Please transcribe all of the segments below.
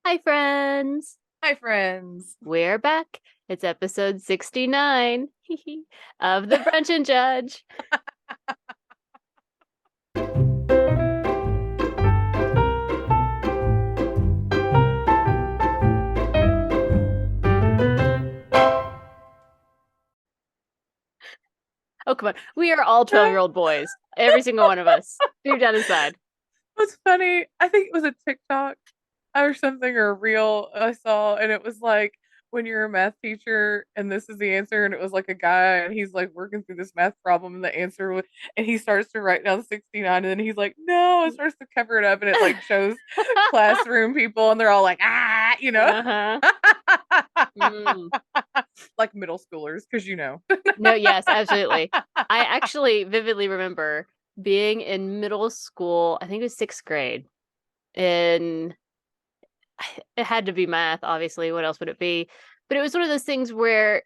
Hi, friends. Hi, friends. We're back. It's episode 69 of the Brunch and Judge. Oh, come on. We are all 12-year-old boys. Every single one of us. Deep down inside. What's funny, I think it was a TikTok or something or a reel I saw, and it was like when you're a math teacher and this is the answer, and it was like a guy and he's like working through this math problem, and the answer was, and he starts to write down 69, and then he's like, no, and starts to cover it up, and it like shows classroom people, and they're all like, Uh-huh. Mm. like middle schoolers, because No, yes, absolutely. I actually vividly remember being in middle school. I think it was 6th grade. In It had to be math, obviously. What else would it be? But it was one of those things where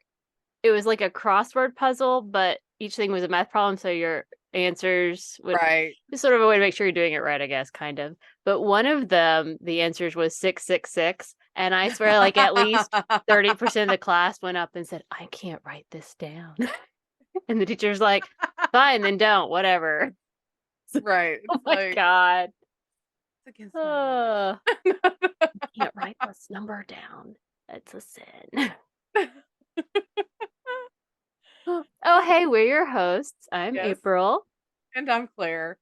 it was like a crossword puzzle, but each thing was a math problem, so your answers would right. it's sort of a way to make sure you're doing it right, I guess, kind of. But one of them, the answers was 666, and I swear like at least 30% of the class went up and said, "I can't write this down." And the teacher's like, "Fine, then don't, whatever." Right. Oh It's my like God. it's against my Oh, religion. can't write this number down. It's a sin. Oh, hey, we're your hosts. I'm Yes. April. And I'm Claire.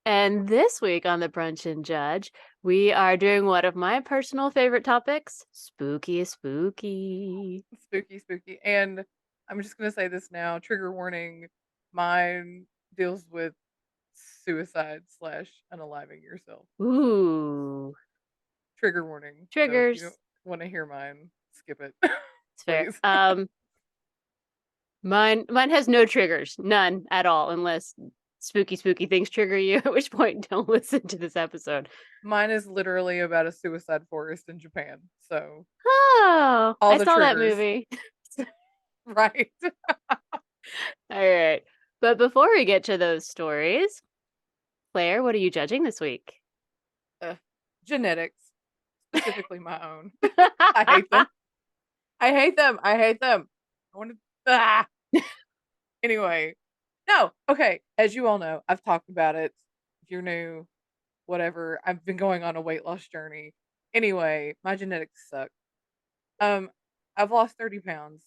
And this week on the Brunch and Judge, we are doing one of my personal favorite topics, spooky. Spooky, spooky. And I'm just gonna say this now. Trigger warning. Mine deals with suicide slash unaliving yourself. So Ooh, trigger warning. So if you don't triggers. want to hear mine, skip it. It's fair. Please. Mine has no triggers, none at all, unless spooky things trigger you, at which point don't listen to this episode. Mine is literally about a suicide forest in Japan. So Oh, all I the saw that triggers. movie. Right. All right. But before we get to those stories, Claire, what are you judging this week? Genetics. Specifically my own. I hate them. I hate them. I hate them. I want to. Ah. Anyway, no. Okay. As you all know, I've talked about it. If you're new, whatever. I've been going on a weight loss journey. Anyway, my genetics suck. Um, I've lost 30 pounds,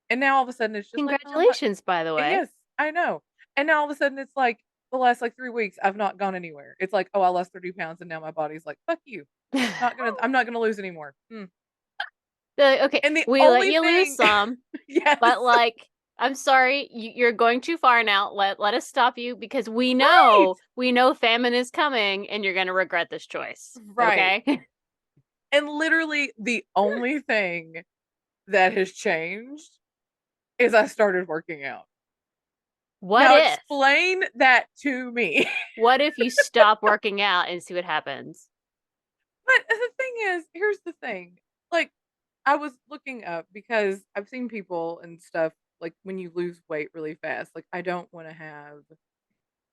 and now all of a sudden it's just like, oh, I'm not. Congratulations, by the way. Yes, I know. And now all of a sudden it's like the last like 3 weeks I've not gone anywhere. It's like, oh, I lost 30 pounds, and now my body's like, fuck you. Not gonna. I'm not gonna lose anymore. Okay, And the we let only you lose thing, some, yes, but like, I'm sorry, you're going too far now. Let us stop you because right, we know famine is coming, and you're gonna regret this choice. right. Okay. And literally the only thing that has changed is I started working out. What Now if? explain that to me. What if you stop working out and see what happens? But the thing is, here's the thing. Like, I was looking up because I've seen people and stuff like when you lose weight really fast. Like, I don't want to have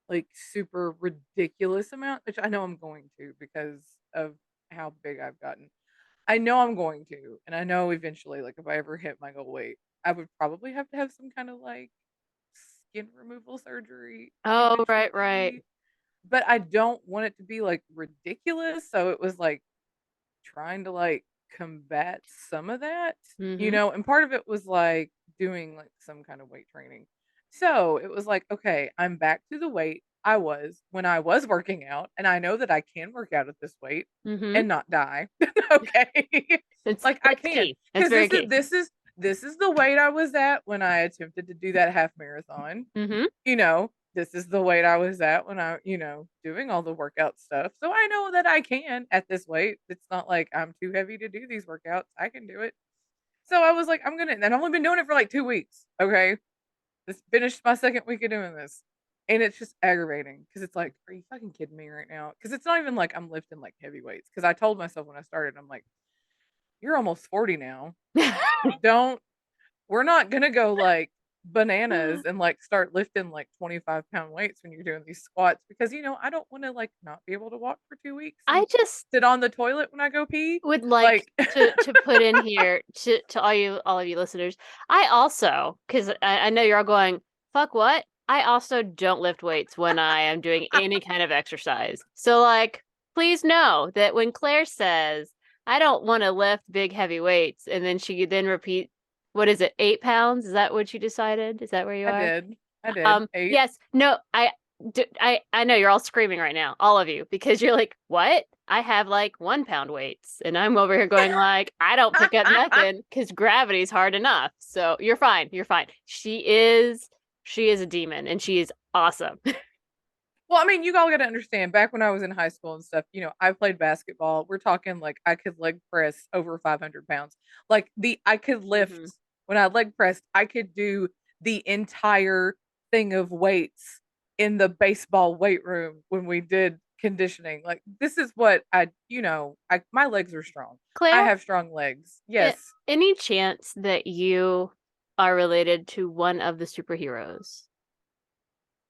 like super ridiculous amount, which I know I'm going to because of how big I've gotten. I know I'm going to, and I know eventually, like if I ever hit my goal weight, I would probably have to have some kind of like skin removal surgery Oh, right. eventually. But I don't want it to be like ridiculous. So it was like trying to like combat some of that, Mm-hmm. and part of it was like doing like some kind of weight training. So it was like, okay, I'm back to the weight I was when I was working out, and I know that I can work out at this weight Mm-hmm. and not die. Okay. Like I That's can, key. That's because very this is key. this is this is the weight I was at when I attempted to do that half marathon. Mm-hmm. This is the weight I was at when doing all the workout stuff. So I know that I can at this weight. It's not like I'm too heavy to do these workouts. I can do it. So I was like, and I've only been doing it for like 2 weeks. Okay. Just finished my second week of doing this. And it's just aggravating because it's like, are you fucking kidding me right now? Because it's not even like I'm lifting like heavy weights. Because I told myself when I started, I'm like, you're almost 40 now. Don't, we're not going to go like bananas and like start lifting like 25-pound weights when you're doing these squats because I don't want to like not be able to walk for 2 weeks I and just sit on the toilet when I go pee. would like Like, to put in here to all of you listeners. I also, because I know you're all going, fuck what? I also don't lift weights when I am doing any kind of exercise. So like, please know that when Claire says I don't want to lift big heavy weights, and then she then repeat, what is it, 8 pounds? Is that what you decided? Is that where you I are? did. I did. 8. Yes, no, I know you're all screaming right now, all of you, because you're like, what? I have like 1 pound weights, and I'm over here going like, I don't pick up nothing because gravity's hard enough. So you're fine. You're fine. She is a demon, and she is awesome. Well, I mean, you all got to understand, back when I was in high school and stuff, I played basketball. We're talking like I could leg press over 500 pounds. Like I could lift Hmm. when I leg pressed, I could do the entire thing of weights in the baseball weight room when we did conditioning. Like this is what my legs are strong. I Claire, have strong legs. Yes, any chance that you are related to one of the superheroes?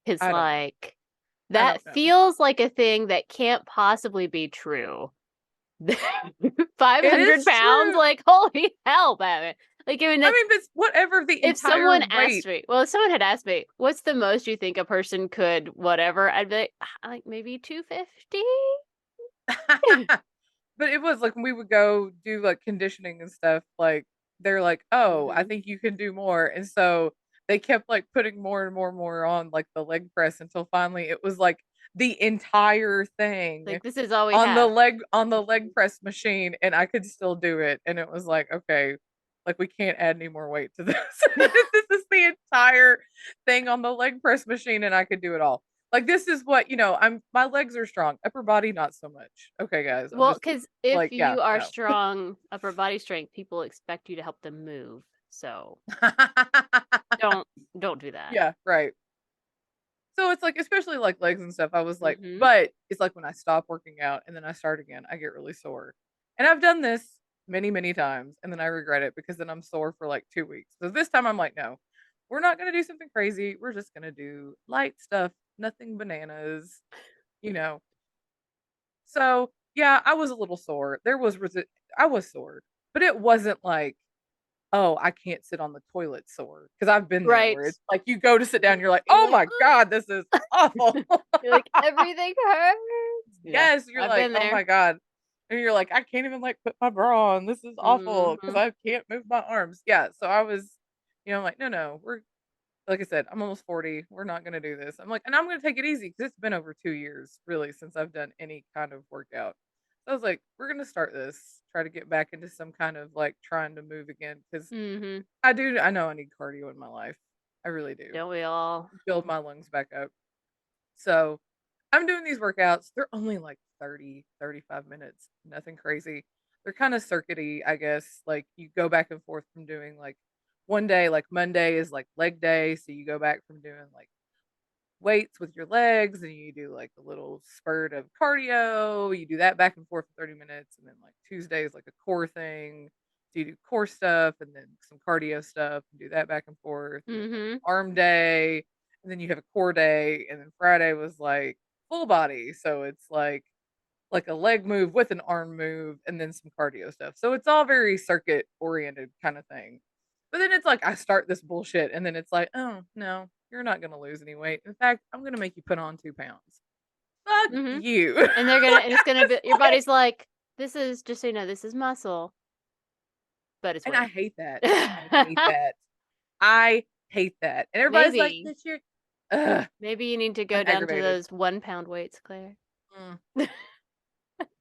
It's I don't know. like I that don't know. feels like a thing that can't possibly be true. It 500 is pounds? true. Like, holy hell, Batman. Like, I mean, I that's mean, but it's whatever the if entire someone asked weight. me, well, if someone had asked me, what's the most you think a person could, whatever, I'd be like maybe 250? But it was like when we would go do like conditioning and stuff, like they're like, "Oh, I Hmm. think you can do more." And so they kept like putting more and more and more on like the leg press until finally it was like the entire thing Like, this is all we have. on the Mhm. leg press machine and I could still do it and it was like, "Okay, like we can't add any more weight to this." This is the entire thing on the leg press machine and I could do it all. Like this is what, my legs are strong, upper body not so much. Okay, guys, I'm Well, just because if like, yeah, you are no. strong upper body strength, people expect you to help them move. So don't don't do that. Yeah, right. So it's like, especially like legs and stuff, I was like, Hmm. but it's like when I stop working out and then I start again, I get really sore. And I've done this many, many times and then I regret it because then I'm sore for like 2 weeks. So this time I'm like, no, we're not going to do something crazy. We're just going to do light stuff, nothing bananas, you know. So yeah, I was a little sore. I was sore, but it wasn't like, oh, I can't sit on the toilet sore because I've been there Right. where it's like you go to sit down, you're like, You're oh like, my God, this is awful. you're like, everything hurts. Yeah, Yes, you're I've like, been oh there. my God. And you're like, I can't even like put my bra on. This is awful because Hmm. I can't move my arms. Yeah. So I was, I'm like, no, no, we're like I said, I'm almost 40. We're not going to do this. I'm like, and I'm going to take it easy because it's been over 2 years really since I've done any kind of workout. So I was like, we're going to start this, try to get back into some kind of like trying to move again because Hmm. I know I need cardio in my life. I really do. Don't we all? Build my lungs back up. So I'm doing these workouts. They're only like 30, 35 minutes, nothing crazy. They're kind of circuity, I guess. Like you go back and forth from doing like one day, like Monday is like leg day. So you go back from doing like weights with your legs and you do like a little spurt of cardio. You do that back and forth for 30 minutes. And then like Tuesday is like a core thing. So you do core stuff and then some cardio stuff and do that back and forth. And then like Hmm. arm day. And then you have a core day. And then Friday was like full body. So it's like a leg move with an arm move and then some cardio stuff. So it's all very circuit oriented kind of thing. But then it's like I start this bullshit and then it's like, oh no, you're not gonna lose any weight. In fact, I'm gonna make you put on 2 pounds. Fuck Hmm. you. And they're gonna, Like, and it's gonna be, your it's like, body's like, this is just so you know, this is muscle, but it's and I weight. hate that. I hate that. I hate that. And everybody's like, Maybe, this year, ugh, maybe you need to I'm go down to aggravated. those 1 pound weights, Claire. Mm, I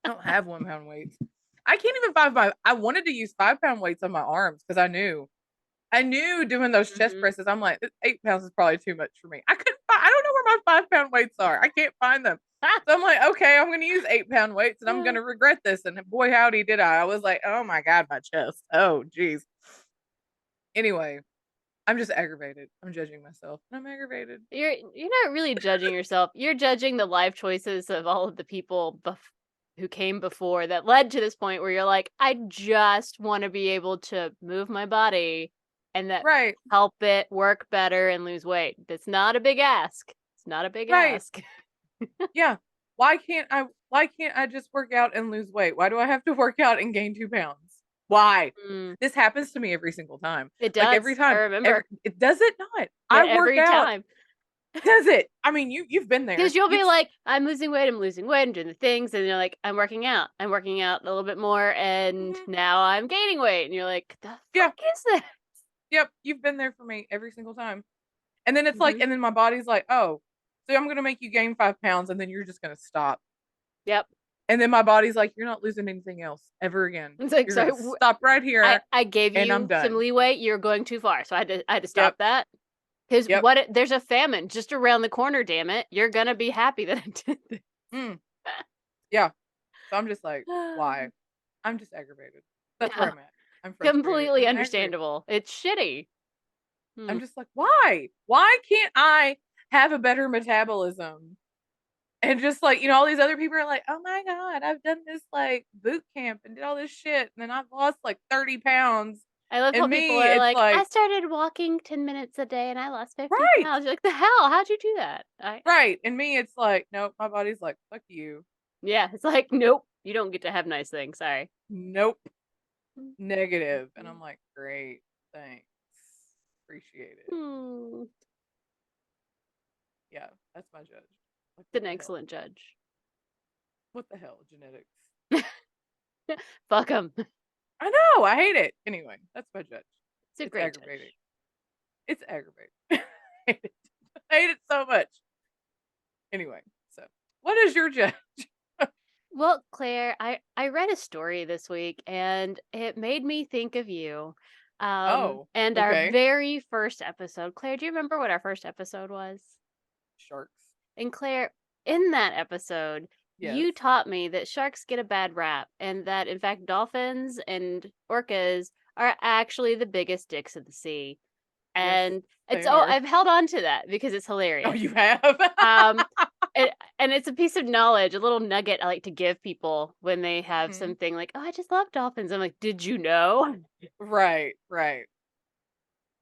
don't have 1 pound weights. I can't even find my I wanted to use 5 pound weights on my arms because I knew doing those chest Hmm. presses, I'm like, 8 pounds is probably too much for me. I don't know where my 5 pound weights are. I can't find them. So I'm like, okay, I'm going to use 8 pound weights and I'm going to regret this. And boy, howdy did I. I was like, oh my God, my chest. Oh, geez. Anyway, I'm just aggravated. I'm judging myself. I'm aggravated. You're not really judging yourself. You're judging the life choices of all of the people who came before that led to this point where you're like, I just want to be able to move my body and that Right. help it work better and lose weight. That's not a big ask. It's not a big Right. ask. Yeah. Why can't I just work out and lose weight? Why do I have to work out and gain 2 pounds? Why? Mm, This happens to me every single time. it Like every does. I time. remember. It does it not? Yeah, I work every out. time. Does it? I mean, you've been Because there. you'll be You've like, I'm losing weight, I'm doing the things, and you're like, I'm working out a little bit more, and Mhm. now I'm gaining weight, and you're like, the Yeah. fuck is that? Yep, you've been there for me every single time. And then it's like, Hmm. and then my body's like, "Oh, so I'm gonna make you gain 5 pounds, and then you're just gonna stop." Yep. And then my body's like, "You're not losing anything else ever again. It's like, You're sorry, gonna stop right here, I gave and I'm you some done." leeway. You're going too far, so I had to Yep, stop that. Because yep, there's a famine just around the corner. Damn it, you're gonna be happy that I did this. mm, yeah. So I'm just like, "Why?" I'm just aggravated. That's where Yeah, I'm at. I'm frustrated, and completely I'm aggravated. understandable. It's shitty. Hmm. I'm just like, "Why? Why can't I have a better metabolism?" And just like, all these other people are like, "Oh my god, I've done this, like, boot camp and did all this shit, and then I've lost, like, 30 pounds." I love how And people me, are it's like, I like, started walking 10 minutes a day and I lost 50 "Right, pounds. You're like, the hell? How'd you do that? right." And me, it's like, "Nope." My body's like, "Fuck you. Yeah, it's like, nope, you don't get to have nice things. Sorry. Nope. Mm, Negative." And mm, I'm like, "Great. Thanks. Appreciate it." mm. Yeah, that's my judge. Like, It's what an the hell? excellent judge. What the hell, genetics? Fuck him. I know, I hate it. Anyway, that's my judge. It's a It's great aggravating. judge. It's aggravating. I hate it. I hate it so much. Anyway, so what is your judge? Well, Claire, I read a story this week and it made me think of you. Oh, And our okay. very first episode. Claire, do you remember what our first episode was? Sharks. And Claire, in that episode, Yes. you taught me that sharks get a bad rap and that in fact dolphins and orcas are actually the biggest dicks of the sea. Yes, And they it's are. I've held on to that because it's Oh, hilarious. you have? Um it, and it's a piece of knowledge, a little nugget I like to give people when they have Mhm. something like, "Oh, I just love dolphins." I'm like, "Did you know?" Right, right.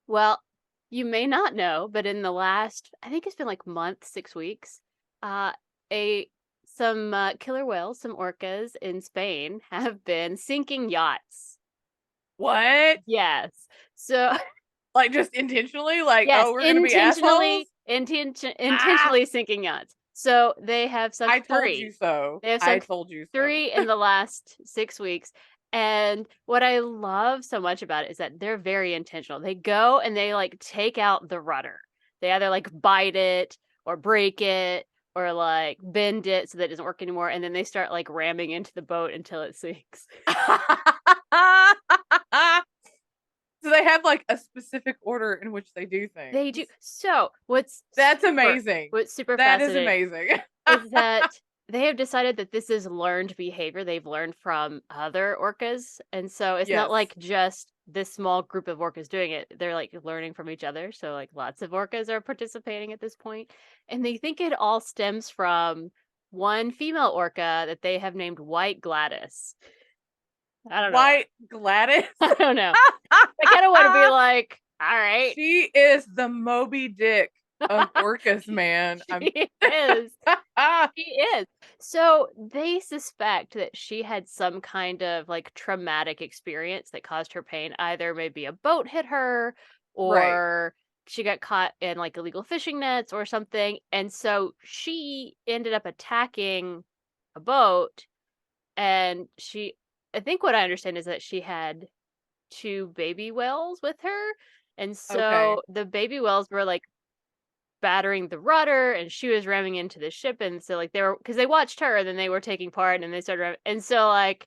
Well, you may not know, but in the last, I think it's been like month, 6 weeks, uh, a some killer whales, some orcas in Spain have been sinking yachts. What? Yes. So Like, just intentionally? Like, yes, "Oh, we're gonna be assholes?" Ah! intentionally sinking yachts. So they have sunk I told you three. so. They have I sunk told you so. three in the last 6 weeks. And what I love so much about it is that they're very intentional. They go and they like take out the rudder. They either like bite it or break it or like bend it so that it doesn't work anymore. And then they start like ramming into the boat until it sinks. So they have, like, a specific order in which they do They do. things. So That's amazing. what's super That is fascinating amazing. is that they have decided that this is learned behavior they've learned from other orcas. And so it's not Yes. like just this small group of orcas doing it. They're like learning from each other. So like lots of orcas are participating at this point. And they think it all stems from one female orca that they have named White Gladys. I don't know why. White Gladys. I don't know. I kind of want to be like, all right. She is the Moby Dick of orcas, man. I'm She is. She is. So they suspect that she had some kind of like traumatic experience that caused her pain. Either maybe a boat hit her Right. or she got caught in like illegal fishing nets or something. And so she ended up attacking a boat. And I think what I understand is that she had two baby whales with her. And Okay. so the baby whales were like battering the rudder and she was ramming into the ship, and so like they were, because they watched her and then they were taking part and they started and so like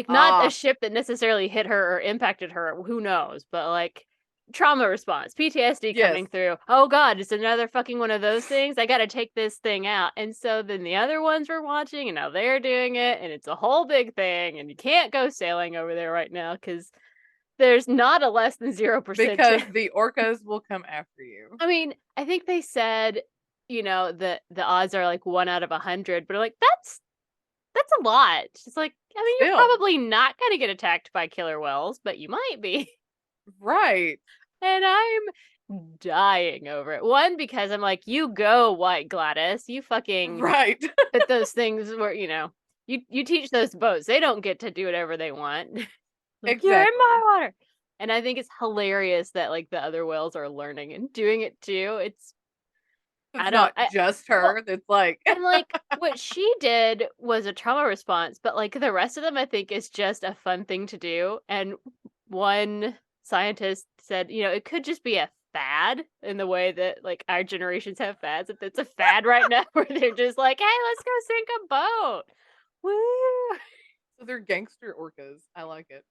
not a Ah, ship that necessarily hit her or impacted her, who knows, but like trauma response, PTSD yes. coming through. Oh god, it's another fucking one of those things. I got to take this thing out. And so then the other ones were watching and now they're doing it and it's a whole big thing and you can't go sailing over there right now cuz there's not a less than 0% Because chance. the orcas will come after you. I mean, I think they said, the odds are like 1 out of 100, but like that's a lot. It's like, I mean, you're Still. probably not gonna get attacked by killer whales, but you might be. Right. And I'm dying over it. One, because I'm like, you go, White Gladys. You fucking Right. put those things where, you teach those boats. They don't get to do whatever they want. Like, you're in my Exactly. water. And I think it's hilarious that like the other whales are learning and doing it too. It's I don't not I just well, her that's like and like what she did was a trauma response, but like the rest of them I think is just a fun thing to do. And one scientist said, it could just be a fad in the way that like our generations have fads. If it's a fad right now where they're just like, hey, let's go sink a boat. Woo! so they're gangster orcas. I like it.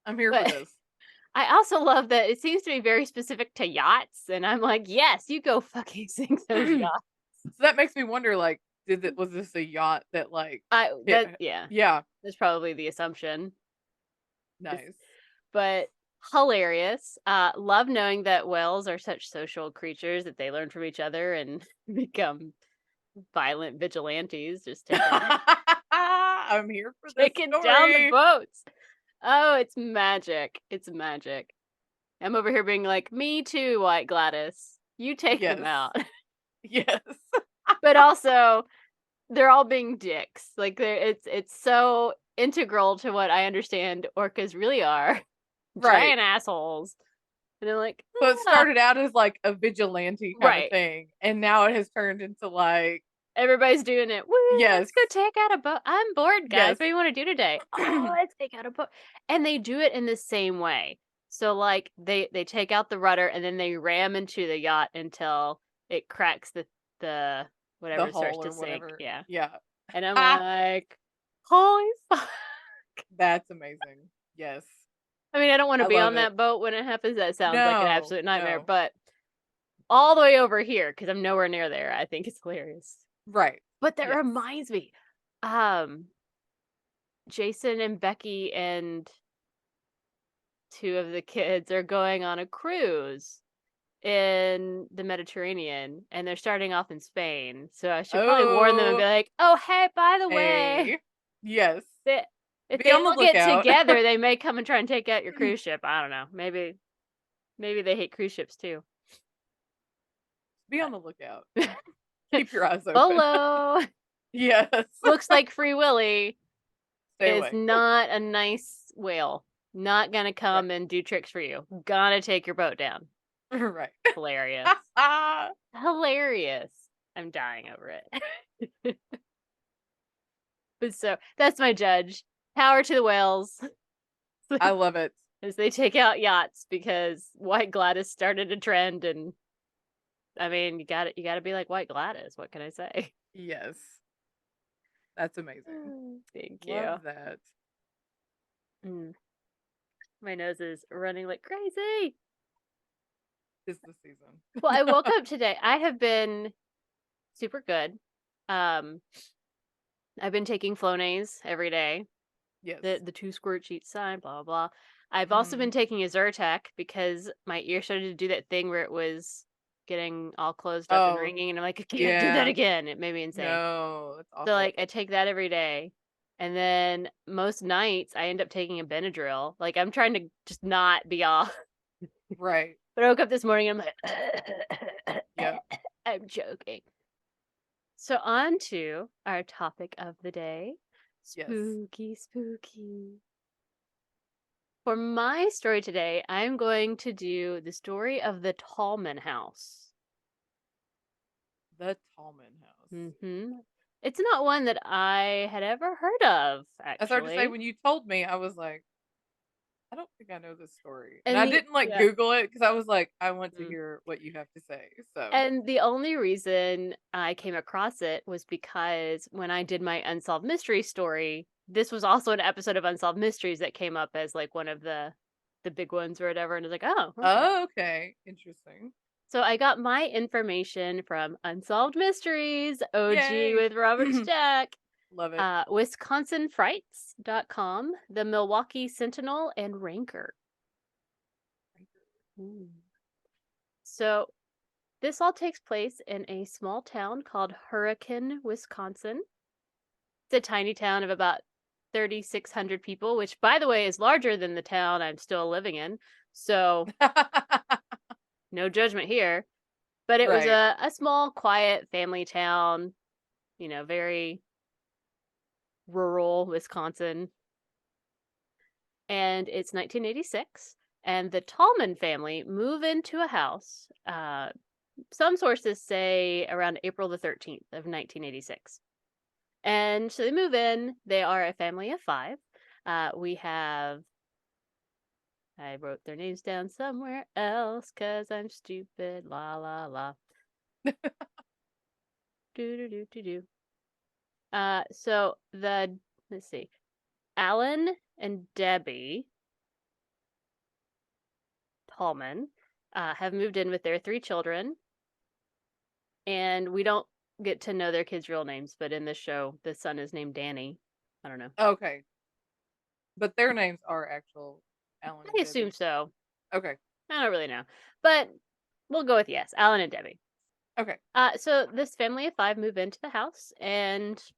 I'm here for But this. I also love that it seems to be very specific to yachts, and I'm like, yes, you go fucking sink those So yachts. that makes me wonder, like, was this a yacht that like hit Yeah, yeah, that's probably the assumption. This- nice. But hilarious. Love knowing that whales are such social creatures that they learn from each other and become violent vigilantes, just I'm here for this taking down the story. boats. Oh, it's magic. It's magic. I'm over here being like, me too, White Gladys. You take them Yes. out. Yes. But also, they're all being dicks. Like it's so integral to what I understand orcas really are. Right. Giant assholes. And they're like, So it ah. started out as like a vigilante kind of Right. thing, and now it has turned into like Everybody's doing it. Woo, yes. let's go take out a boat. I'm bored, guys. Yes. What do you want to do today? Oh, let's take out a boat. And they do it in the same way. So like they take out the rudder and then they ram into the yacht until it cracks the The whatever starts hull to or sink. whatever. Yeah. Yeah. And I'm Ah, like, holy fuck. that's amazing. Yes. I mean, I don't want to I be love on it. that boat when it happens. That sounds like an No, absolute nightmare. no. But all the way over here, because I'm nowhere near there, I think it's hilarious. Right. But that Yes. reminds me, um, Jason and Becky and two of the kids are going on a cruise in the Mediterranean, and they're starting off in Spain. So I should probably warn them and be Oh, like, "Oh, hey, by the way, hey. Yes. they, if Be they on the all get lookout. together, they may come and try and take out your cruise ship. I don't know. Maybe they hate cruise ships too." Be on the lookout. Keep your eyes open. Bolo Yes. looks like Free Willy Stay is away. not a nice whale. Not gonna Right. come and do tricks for you. Gonna take your boat down. Right. Hilarious. Hilarious. I'm dying over it. But so that's my judge. Power to the whales I love it. as they take out yachts because White Gladys started a trend, and I mean you gotta be like White Gladys. What can I say? Yes. That's amazing. Thank Love you. that. Mm, my nose is running like crazy. Is the season. Well, I woke up today. I have been super good. Um, I've been taking Flonase every day. Yes. The 2 squirts each side, blah, blah, blah. I've also Mhm. been taking a Zyrtec because my ear started to do that thing where it was getting all closed up and Oh, ringing, and I'm like, "I can't do that yeah. again." It made me insane. No, that's So, awful. like, I take that every day, and then most nights, I end up taking a Benadryl. Like, I'm trying to just not be off. Right. But I woke up this morning, and I'm like, Yep. I'm joking. So on to our topic of the day. Yes. Spooky, spooky. For my story today, I'm going to do the story of the Tallman House. The Tallman House. It's not one that I had ever heard of, That's hard to say. actually. When you told me, I was like, I don't think I know this story. And And I the didn't like yeah. Google it because I was like, I want to mm. hear what you have to say. So, And the only reason I came across it was because when I did my Unsolved Mystery story, this was also an episode of Unsolved Mysteries that came up as like one of the big ones or whatever. And I was like, oh, okay. oh, okay. Interesting. So I got my information from Unsolved Mysteries, OG Yay. with Robert Stack, Love it. WisconsinFrights.com, the Milwaukee Sentinel, and Ranker. Ooh. So this all takes place in a small town called Hurricane, Wisconsin. It's a tiny town of about 3,600 people, which, by the way, is larger than the town I'm still living in. So, no judgment here. But it was Right. a small, quiet family town, very rural Wisconsin. And it's 1986. And the Tallman family move into a house. Some sources say around April the 13th of 1986. And so they move in. They are a family of 5. We have I wrote their names down somewhere else because I'm stupid. La la la. Do do do do do. So let's see, Alan and Debbie Tallman have moved in with their 3 children, and we don't get to know their kids' real names, but in this show, the son is named Danny. I don't know. Okay. But their names are actual Alan and I assume Debbie. so. Okay. I don't really know, but we'll go with yes, Alan and Debbie. Okay. So this family of 5 move into the house, and it's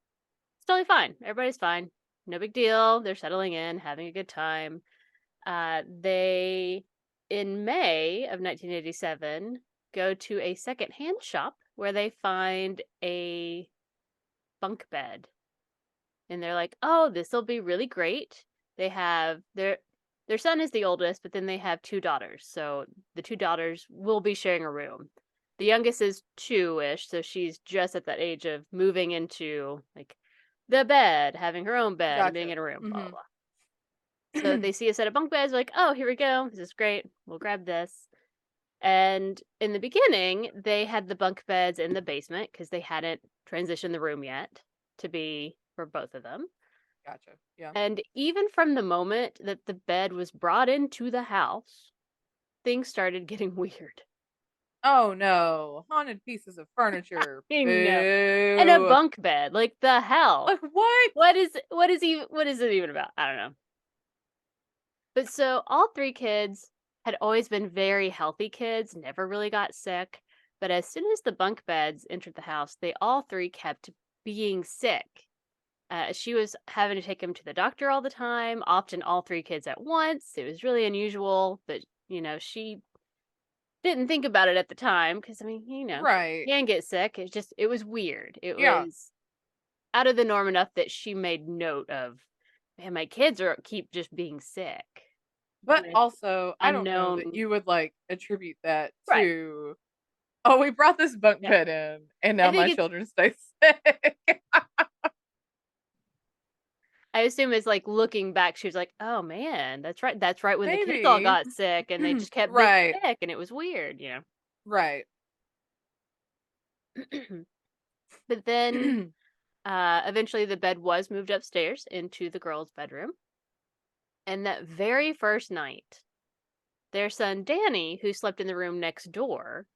totally fine. Everybody's fine. No big deal. They're settling in, having a good time. They, in May of 1987, go to a secondhand shop where they find a bunk bed. And they're like, oh, this will be really great. They have their son is the oldest, but then they have 2 daughters. So the 2 daughters will be sharing a room. The youngest is 2-ish, so she's just at that age of moving into like the bed, having her own bed, and being Gotcha. in a room, blah blah Mhm. blah. So they see a set of bunk beds, like, oh, here we go. This is great. We'll grab this. And in the beginning, they had the bunk beds in the basement because they hadn't transitioned the room yet to be for both of them. Gotcha. Yeah. And even from the moment that the bed was brought into the house, things started getting weird. Oh no. Haunted pieces of furniture. I know. And a Boo. bunk bed, like the hell. Like what? What is it even about? I don't know. But so all 3 kids had always been very healthy kids, never really got sick. But as soon as the bunk beds entered the house, they all 3 kept being sick. She was having to take him to the doctor all the time, often all 3 kids at once. It was really unusual, but she didn't think about it at the time because I mean, Right. can get sick. It was weird. It Yeah. was out of the norm enough that she made note of, man, my kids are keep just being sick. But With also, I don't know that unknown you would like attribute that right. to, oh, we brought this bunk Yeah. bed in and I now my think it's children stay sick. I assume it's like looking back, she was like, "Oh man, that's right. That's right when the kids all Maybe. got sick and they just kept being Right. sick and it was weird, Right. But then eventually the bed was moved upstairs into the girls' bedroom. And that very first night, their son Danny, who slept in the room next door,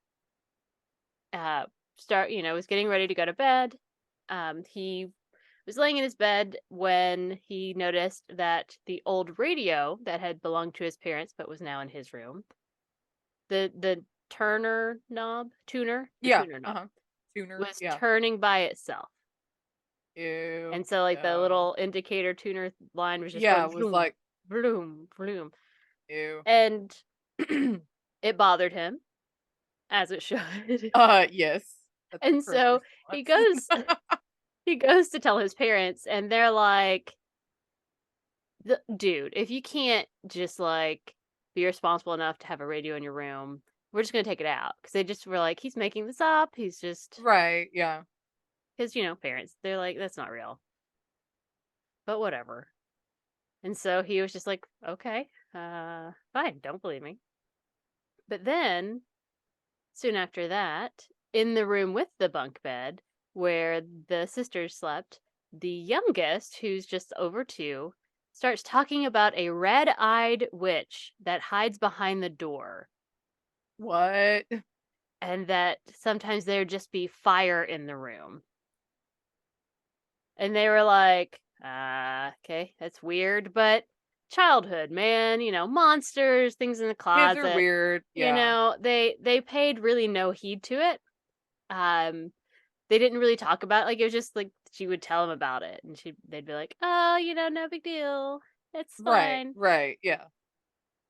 uh was getting ready to go to bed. He was laying in his bed when he noticed that the old radio that had belonged to his parents but was now in his room, the the Yeah. tuner knob Uh-huh. Tuner. was Yeah. turning by itself. Ew. And so like the No. little indicator tuner line was just Yeah, going it was vroom, like, vroom, vroom. ew. And it bothered him, as it should. Yes. That's the And correct so he response. goes he goes to tell his parents, and they're like, Dude, if you can't just like be responsible enough to have a radio in your room, we're just gonna take it out." Because they just were like, he's making this up. He's just Right. Yeah. because parents, they're like, that's not real, but whatever. And so he was just like, okay, fine, don't believe me. But then soon after that, in the room with the bunk bed where the sisters slept, the youngest, who's just over 2, starts talking about a red-eyed witch that hides behind the door, What? and that sometimes there'd just be fire in the room. And they were like, okay, that's weird, but childhood, man, monsters, things in the Kids are closet. weird. Yeah. They paid really no heed to it. Um they didn't really talk about it. Like it was just like she would tell them about it and they'd be like, "Oh, no big deal. It's Right. fine." Right. Yeah.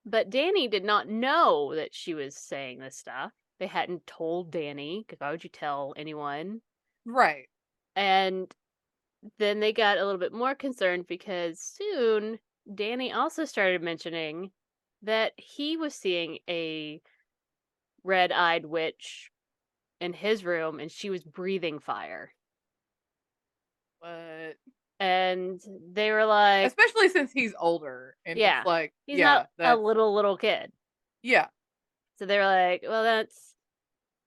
But Danny did not know that she was saying this stuff. They hadn't told Danny, because why would you tell anyone? Right. And then they got a little bit more concerned because soon Danny also started mentioning that he was seeing a red-eyed witch in his room and she was breathing fire. But And they were like, especially since he's older and it's yeah, like, he's not yeah, a that's little kid. yeah. So they were like, well, that's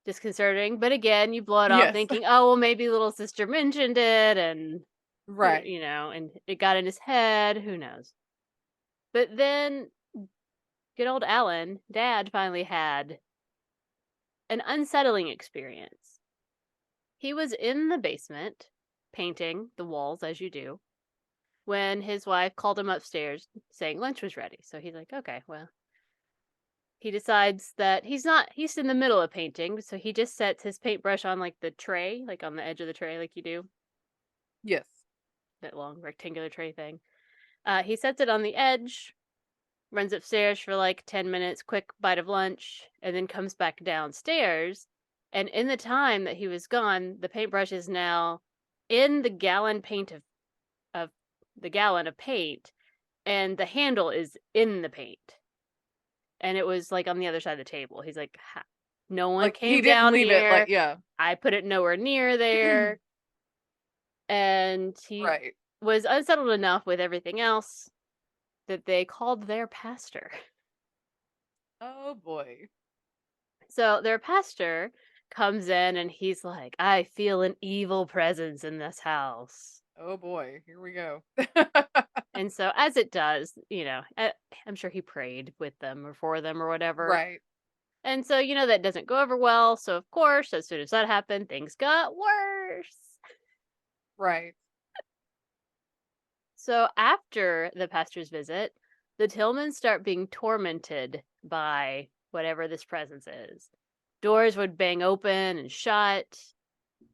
disconcerting. But again, you blow it off Yes. thinking, oh, well, maybe little sister mentioned it and, Right. and it got in his head. Who knows? But then good old Alan, Dad, finally had an unsettling experience. He was in the basement painting the walls, as you do, when his wife called him upstairs saying lunch was ready. So he's like, okay, well, he decides that he's in the middle of painting, so he just sets his paintbrush on like the tray, like on the edge of the tray, like you do, Yes. that long rectangular tray thing. He sets it on the edge, runs upstairs for like 10 minutes, quick bite of lunch, and then comes back downstairs. And in the time that he was gone, the paintbrush is now in the gallon of the gallon of paint, and the handle is in the paint. And it was like on the other side of the table. He's like, no one Like he came didn't down leave it like here. yeah. I put it nowhere near there. And he Right. was unsettled enough with everything else that they called their pastor. Oh boy. So their pastor comes in and he's like, I feel an evil presence in this house. Oh boy. Here we go. And so, as it does, I'm sure he prayed with them or for them or whatever. Right. And so, that doesn't go over well. So, of course, as soon as that happened, things got worse. Right. So, after the pastor's visit, the Tillmans start being tormented by whatever this presence is. Doors would bang open and shut.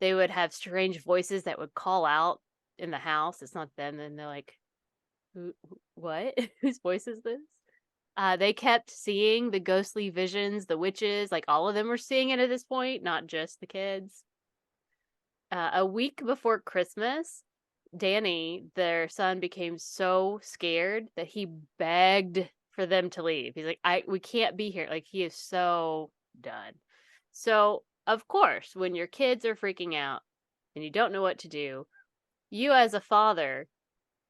They would have strange voices that would call out in the house. It's not them. And they're like, what? Whose voice is this? They kept seeing the ghostly visions, the witches, like all of them were seeing it at this point, not just the kids. A week before Christmas, Danny, their son, became so scared that he begged for them to leave. He's like, we can't be here. Like, he is so done. So, of course, when your kids are freaking out and you don't know what to do, you as a father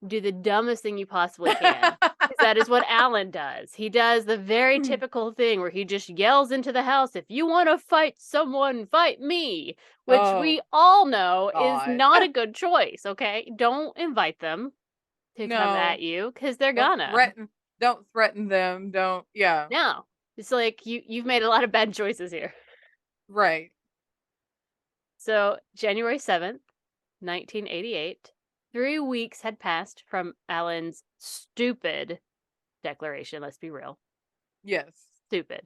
do the dumbest thing you possibly can. Because that is what Alan does. He does the very typical thing where he just yells into the house, if you want to fight someone, fight me. Which we Oh all know is God. not a good choice, okay? Don't invite them to come No. at you because they're Don't gonna. threaten don't threaten them. Don't yeah. No. It's like you've made a lot of bad choices here. Right. So, January 7th, 1988, 3 weeks had passed from Alan's stupid declaration, let's be real. Yes. Stupid.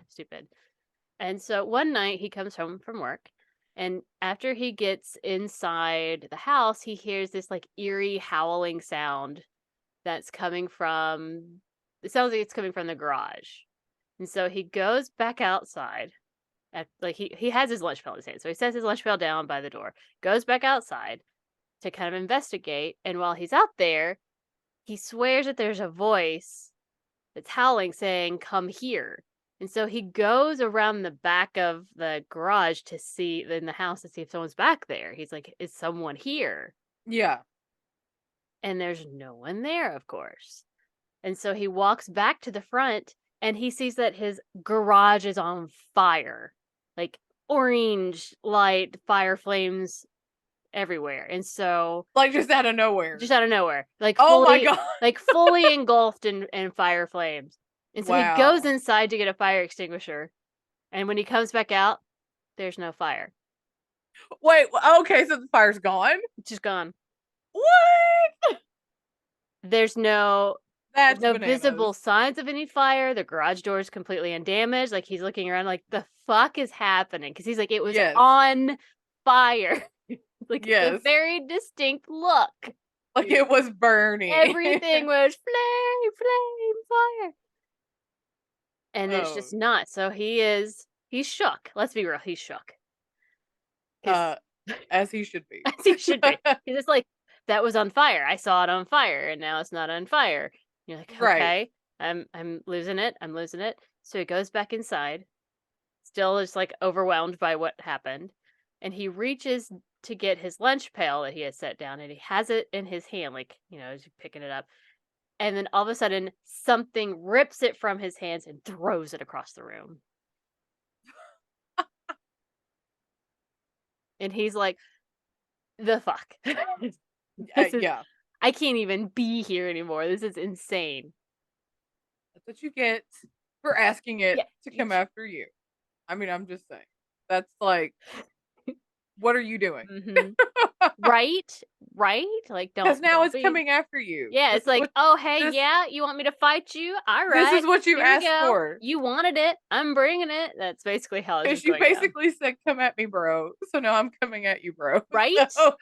And so one night he comes home from work, and after he gets inside the house, he hears this like eerie howling sound that's coming from, it sounds like it's coming from the garage. And so he goes back outside. He has his lunch pail in his hand. So he sets his lunch pail down by the door, goes back outside to kind of investigate. And while he's out there, he swears that there's a voice that's howling saying, come here. And so he goes around the back of the garage to see in the house to see if someone's back there. He's like, is someone here? Yeah. And there's no one there, of course. And so he walks back to the front and he sees that his garage is on fire. Like orange light, fire flames everywhere. And so Like just out of nowhere. just out of nowhere, Oh my God. fully engulfed in fire flames. And so he goes Wow. inside to get a fire extinguisher. And when he comes back out, there's no fire. Wait, okay, so the fire's gone? It's just gone. What? There's no That's visible bananas. signs of any fire. The garage door is completely undamaged. Like he's looking around like the fuck is happening? Because he's like, it was Yes. on fire. Like it's a Yes. very distinct look. Like it was burning. Everything was flame, fire. And it's Oh, just not. So he's shook. Let's be real, he's shook. 'Cause uh, as he should be. as he should be. He's just like, "That was on fire. I saw it on fire, and now it's not on fire." You're like, Right. "Okay, I'm losing it. I'm losing it." So he goes back inside, still just like overwhelmed by what happened, and he reaches to get his lunch pail that he had set down, and he has it in his hand, like as he's picking it up, and then all of a sudden something rips it from his hands and throws it across the room, and he's like, "The fuck." This is Yeah, I can't even be here anymore. This is insane. that's what you get for asking it Yeah. to come after you. I mean, I'm just saying. That's like, what are you doing? Mhm. Right? Right? Like, Because now don't it's be. coming after you. Yeah, This it's is like, what "Oh, hey, this yeah, you want me to fight you? this is Alright, what you here we asked go. for. You wanted it. I'm bringing it." That's basically how this is Because you going down. basically said, "Come at me, bro." So now I'm coming at you, bro. Right? So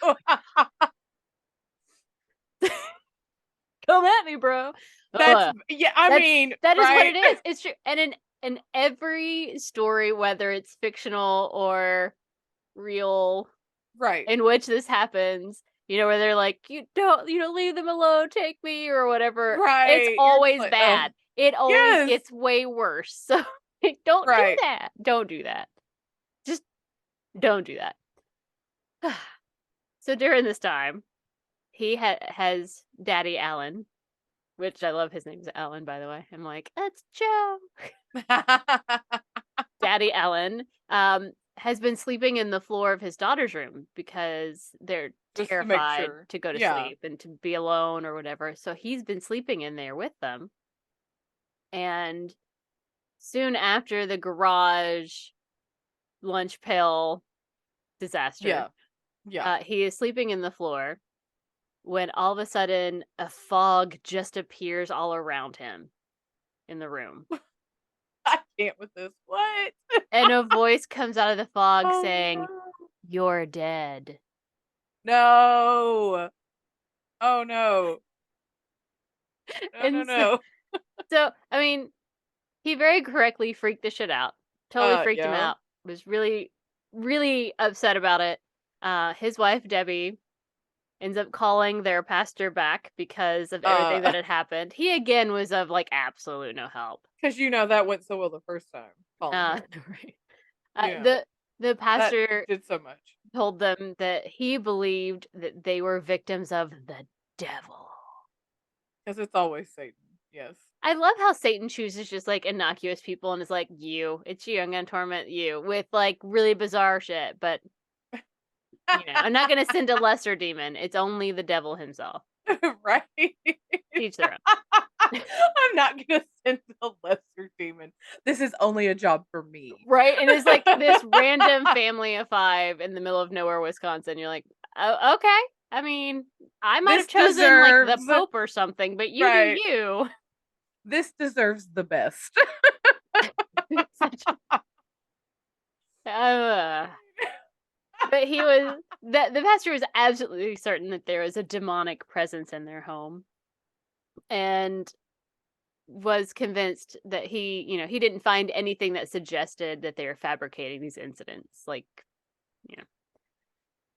"Come at me, bro." that's Ugh. yeah, I mean, That is what right? it is. It's true. And in every story, whether it's fictional or real, Right. in which this happens, where they're like, "You don't, leave them alone, take me," or whatever. It's Right. You're just always like, bad. It always yes. gets way worse. So, like, don't do Right. that. Don't do that. Just don't do that. So during this time, he has Daddy Alan, which I love his name's Alan, by the way. I'm like, "That's Joe." Daddy Alan, has been sleeping in the floor of his daughter's room because they're Just to make terrified sure. to go to Yeah. sleep and to be alone or whatever. So he's been sleeping in there with them. And soon after the garage lunch pail disaster, Yeah. Yeah. he is sleeping in the floor when all of a sudden a fog just appears all around him in the room. I can't with this. What? And a voice comes out of the fog Oh, saying, no. "You're dead." No. Oh, no. No, no, And so, no. so I mean, he very correctly freaked the shit out. Totally freaked him Yeah. out. Was really, really upset about it. His wife, Debbie, ends up calling their pastor back because of everything that Uh, had happened. He again was of like absolute no help. because that went so well the first time, calling him. Right. Yeah. The That pastor did so much. told them that he believed that they were victims of the devil. Because it's always Satan. Yes. I love how Satan chooses just like innocuous people and is like, it's you. I'm gonna torment you with like really bizarre shit. But I'm not gonna send a lesser demon. It's only the devil himself. Right? Teach their own. I'm not gonna send a lesser demon. This is only a job for me. Right? And it's like this random family of 5 in the middle of nowhere, Wisconsin. You're like, "Oh, okay. I mean, I might have This chosen like the deserves Pope or something, but you do right. you." This deserves the best. Such- uh, but the pastor was absolutely certain that there was a demonic presence in their home, and was convinced that he didn't find anything that suggested that they were fabricating these incidents, like, you know.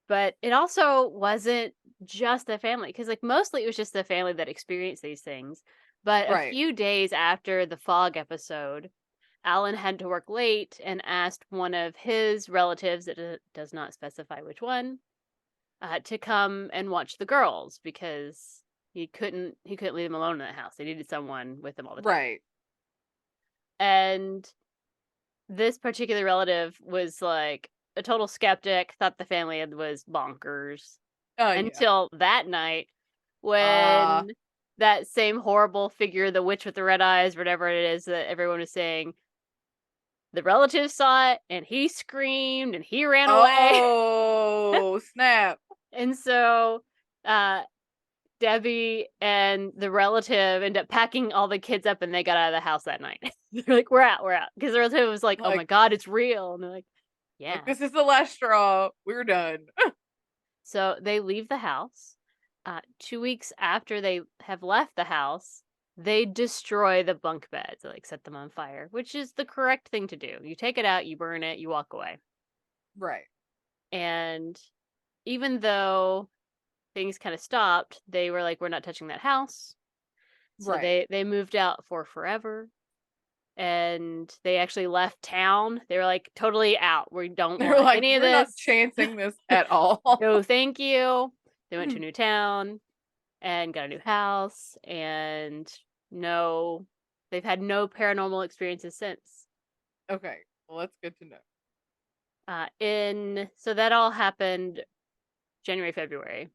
But it also wasn't just the family, because like mostly it was just the family that experienced these things. But a Right. few days after the fog episode, Alan had to work late and asked one of his relatives, that does not specify which one, to come and watch the girls because he couldn't leave them alone in the house. They needed someone with them all the time. Right. And this particular relative was like a total skeptic, thought the family was bonkers, Oh yeah. until that night Uh when that same horrible figure, the witch with the red eyes, whatever it is that everyone was saying, the relative saw it and he screamed and he ran away. oh snap. And so uh Debbie and the relative end up packing all the kids up and they got out of the house that night. They're like, we're out. Because the relative was like, "Oh my Like God, it's real." And they're like, like "Yeah." this is the last straw. We're done. So they leave the house. 2 weeks after they have left the house, they destroy the bunk beds, like set them on fire, which is the correct thing to do. You take it out, you burn it, you walk away. Right. And even though things kind of stopped, they were like, we're not touching that house. So Right. they moved out for forever, and they actually left town. They were like totally out. We don't They're want like, any of "We're not this. chancing this at all." No, thank you. They went to a new town and got a new house, and no, they've had no paranormal experiences since. Okay. Well, that's good to know. In so that all happened January, February.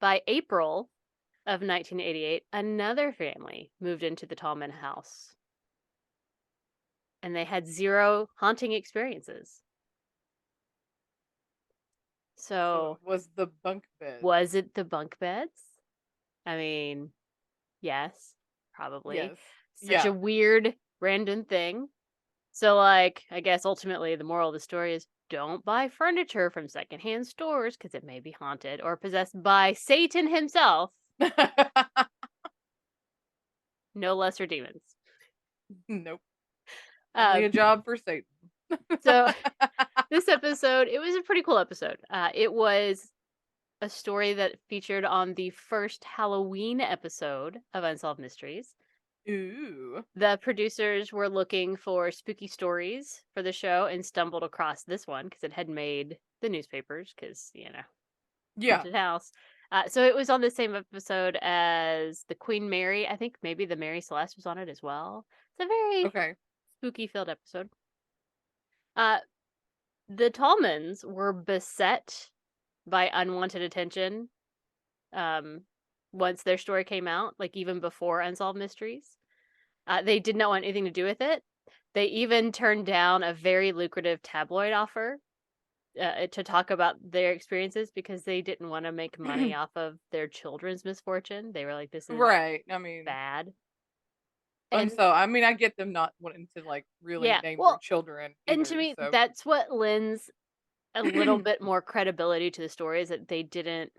By April of 1988, another family moved into the Tallman House, and they had zero haunting experiences. So So, it was the bunk beds. was it the bunk beds? I mean, yes, probably. Yes. Such a Yeah. weird, random thing. So, like, I guess ultimately the moral of the story is don't buy furniture from secondhand stores because it may be haunted or possessed by Satan himself, no lesser demons. Nope. Only Um, a job for Satan. so, this episode, it was a pretty cool episode. It was a story that featured on the first Halloween episode of Unsolved Mysteries. Ooh. The producers were looking for spooky stories for the show and stumbled across this one because it had made the newspapers because, Yeah. haunted house. So it was on the same episode as the Queen Mary. I think maybe the Mary Celeste was on it as well. It's a very Okay. spooky filled episode. Uh, the Tallmans were beset by unwanted attention um, once their story came out, like even before Unsolved Mysteries. They did not want anything to do with it. They even turned down a very lucrative tabloid offer to talk about their experiences because they didn't want to make money off of their children's misfortune. They were like, this is Right. I mean, bad. and And so I mean, I get them not wanting to like really yeah, name their well, children and to either. me, So that's what lends a little bit more credibility to the story is that they didn't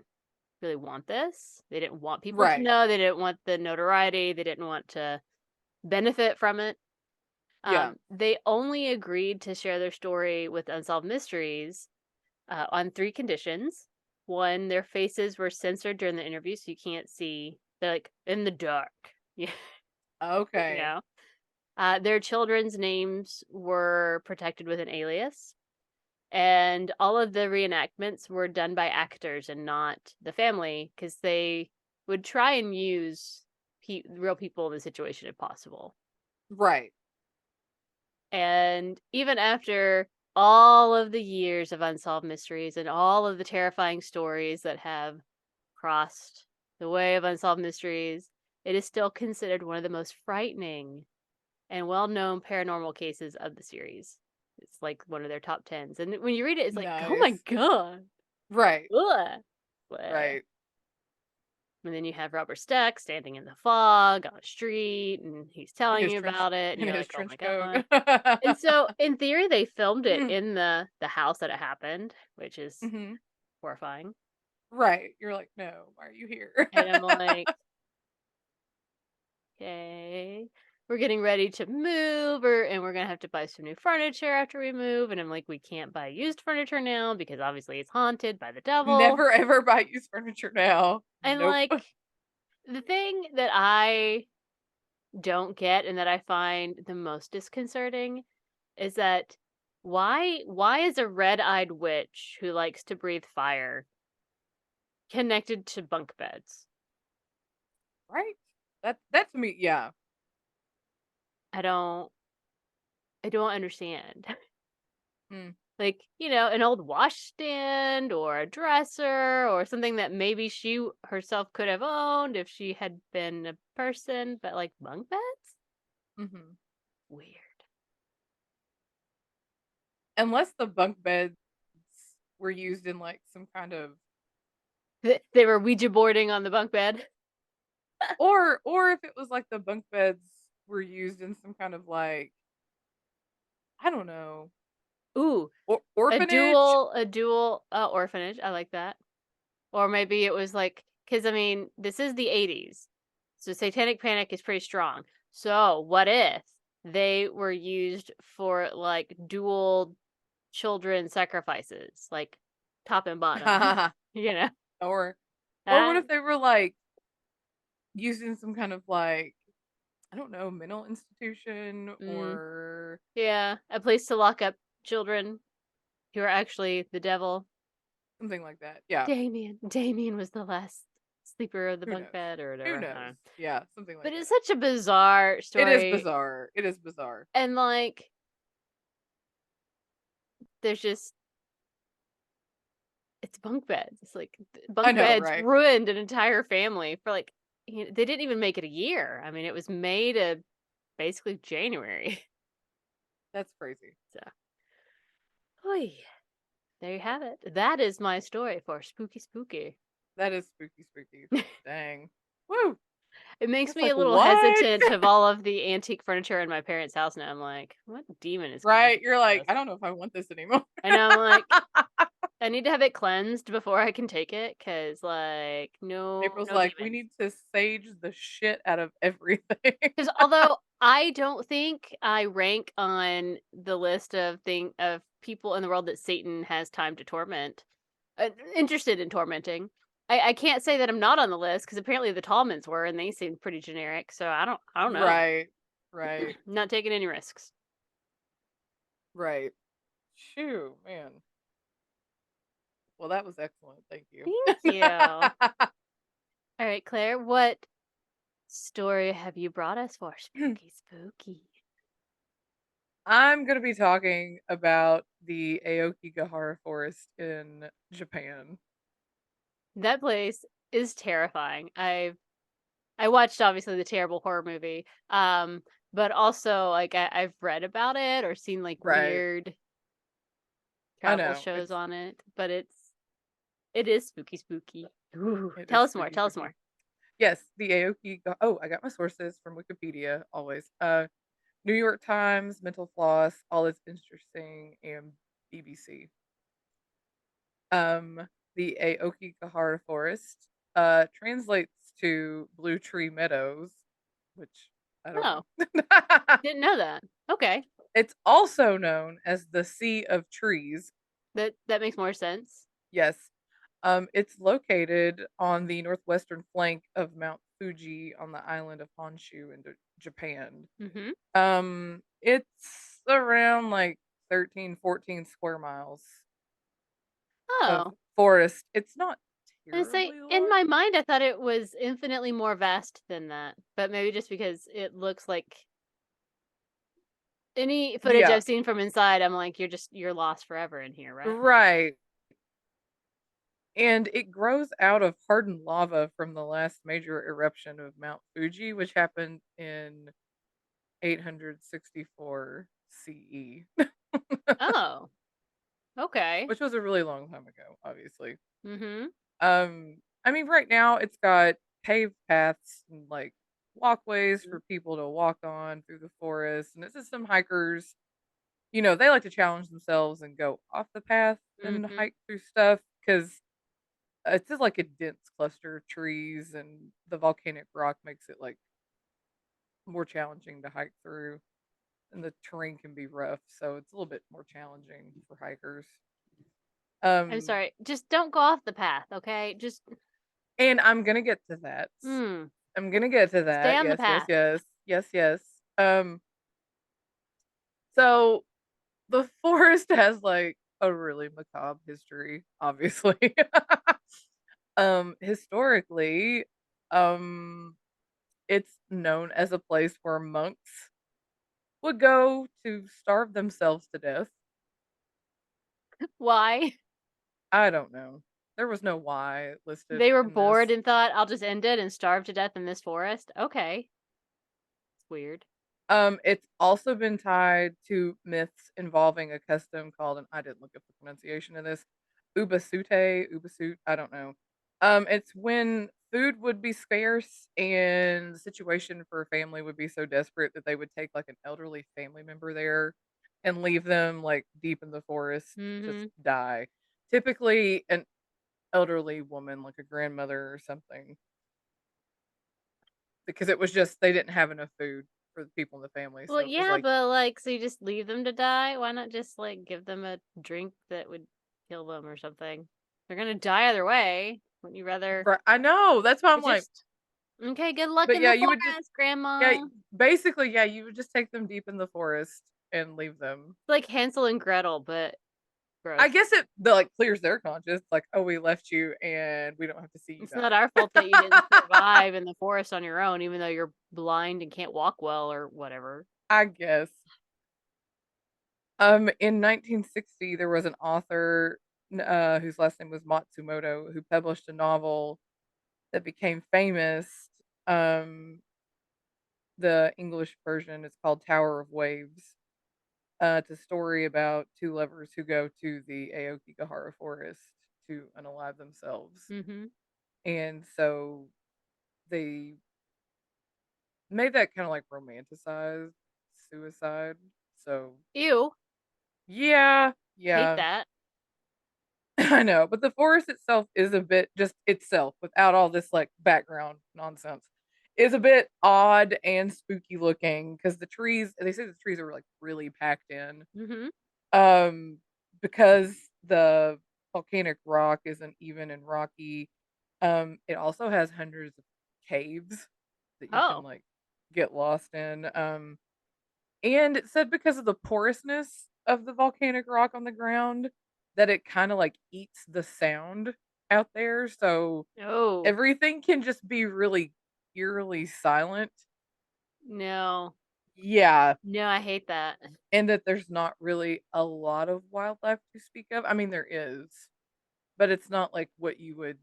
really want this. They didn't want people to right. know. They didn't want the notoriety. They didn't want to benefit from it. Yeah. They only agreed to share their story with Unsolved Mysteries on three conditions. One, their faces were censored during the interview, so you can't see. They're like in the dark. Yeah, you Okay. know. Their children's names were protected with an alias, and all of the reenactments were done by actors and not the family because they would try and use real people in the situation if possible. Right. And even after all of the years of unsolved mysteries and all of the terrifying stories that have crossed the way of unsolved mysteries, it is still considered one of the most frightening and well known paranormal cases of the series. It's like one of their top tens. And when you read it, it's like, oh my Nice. God. Right. Ugh. Bleh. Right. And then you have Robert Stack standing in the fog on a street and he's In telling his you trench about it. And in you're his like, oh my trench coat. God. And so, in theory, they filmed it in the house that it happened, which is Mhm. horrifying. Right. You're like, "No, why are you here?" And I'm like, okay, we're getting ready to move, and we're gonna have to buy some new furniture after we move. And I'm like, we can't buy used furniture now because obviously it's haunted by the devil. Never ever buy used furniture now. And Nope. like, the thing that I don't get and that I find the most disconcerting is that why is a red-eyed witch who likes to breathe fire connected to bunk beds? Right? That to me, yeah. I don't I don't understand. Mm. Like, an old washstand or a dresser or something that maybe she herself could have owned if she had been a person, but like bunk beds? Mhm. Weird. Unless the bunk beds were used in, like, some kind of They were Ouija boarding on the bunk bed. or if it was like the bunk beds were used in some kind of, like, I don't know, Ooh, orphanage? a dual orphanage. I like that. Or maybe it was like, because I mean, this is the 80s. So satanic panic is pretty strong. So what if they were used for like dual children sacrifices, like top and bottom? you know or what that. if they were like using some kind of like, I don't know, mental institution Mm, or yeah, a place to lock up children who are actually the devil. something like that. Yeah. Damien was the last sleeper of the Who bunk knows? bed or Who whatever. I don't knows? know. Yeah, something But like it's that. such a bizarre It is story, bizarre. It is bizarre. and like, there's just it's bunk beds. It's like I bunk know, beds right? ruined an entire family for like they didn't even make it a year. I mean, it was May to basically January. That's crazy. So, oy, there you have it. That is my story for spooky spooky. That is spooky, spooky. Dang. Woo! It makes It's me a like, little what? hesitant of all of the antique furniture in my parents' house now. I'm like, what demon is gonna Right? You're do like, this? I don't know if I want this anymore. And I'm like, I need to have it cleansed before I can take it, cause like, April's no like, we demons. need to sage the shit out of everything. Because although I don't think I rank on the list of people in the world that Satan has time to torment, interested in tormenting, I can't say that I'm not on the list because apparently the Tallmans were and they seemed pretty generic. So I don't know. Right. Right. Not taking any risks. Right. Shoo, man. Well, that was excellent. Thank you. Thank you. All right, Claire, what story have you brought us for? Spooky, spooky. I'm going to be talking about the Aokigahara Forest in Japan. That place is terrifying. I watched obviously the terrible horror movie, but also like I've read about it or seen like Right. weird I travel know. shows on it. But it is spooky, spooky. Ooh, It tell is us more. spooky, Tell us more. spooky. Yes, the Oh, I got my sources from Wikipedia always. New York Times, Mental Floss, All Is Interesting, and BBC. Um, the Aokigahara Forest translates to Blue Tree Meadows, which I don't Oh, know. didn't know that. Okay, It's also known as the Sea of Trees. that makes more sense. Yes. It's located on the northwestern flank of Mount Fuji on the island of Honshu in Japan. Mm-hmm. It's around like 13, 14 square miles of Oh, forest. It's not I say terribly in large. my mind I thought it was infinitely more vast than that, but maybe just because it looks like any footage Yeah, I've seen from inside, I'm like, you're lost forever in here, right? right. And it grows out of hardened lava from the last major eruption of Mount Fuji, which happened in 864 CE, Oh, okay. which was a really long time ago, obviously. Mm-hmm. I mean, right now it's got paved paths and like walkways Mm, for people to walk on through the forest, and it's just some hikers. They like to challenge themselves and go off the path and mhm. hike through stuff because it's just like a dense cluster of trees, and the volcanic rock makes it like more challenging to hike through, and the terrain can be rough, so it's a little bit more challenging for hikers. I'm Um, sorry. Just don't go off the path, okay? Just and I'm gonna get to that. mm, I'm gonna get to stay that. on the Yes, yes, path. yes. Yes, yes. So the forest has like a really macabre history, obviously. Historically, um, it's known as a place where monks would go to starve themselves to death. Why? I don't know. There was no why listed They were in bored this. and thought, "I'll just end it and starve to death in this forest." Okay. It's weird. It's also been tied to myths involving a custom called, and I didn't look up the pronunciation of this, ubasute, I don't know. It's when food would be scarce and the situation for a family would be so desperate that they would take like an elderly family member there and leave them like deep in the forest to just Mhm. die. Typically an elderly woman, like a grandmother or something. because it was just they didn't have enough food for the people in the family, Well, so it was yeah, like, but, like, so you just leave them to die? Why not just, like, give them a drink that would kill them or something? They're gonna die either way. Wouldn't you rather I know, that's why I'm it's like, just, "Okay, good luck but in yeah, the you would just forest, yeah, grandma." basically, yeah, you would just take them deep in the forest and leave them. It's like Hansel and Gretel, but I gross. guess like, clears their conscience, like, "Oh, we left you, and we don't have to see you It's not die." our fault that you didn't survive in the forest on your own, even though you're blind and can't walk well or whatever. I guess. In 1960, there was an author, whose last name was Matsumoto, who published a novel that became famous. Um, the English version is called Tower of Waves. It's a story about two lovers who go to the Aokigahara Forest to unalive themselves. Mhm. And so they made that kind of like romanticized suicide. So, Ew, yeah, hate yeah. that. I know, but the forest itself is a bit just itself without all this like background nonsense. Is a bit odd and spooky looking because the trees, they say the trees are like really packed in. Mhm. Um because the volcanic rock isn't even and rocky. It also has hundreds of caves that you can Oh. like get lost in. And it said because of the porousness of the volcanic rock on the ground, that it kinda, like, eats the sound out there, so Oh. everything can just be really eerily silent. No. Yeah, No, I hate that. and that there's not really a lot of wildlife to speak of. I mean, there is, but it's not like what you would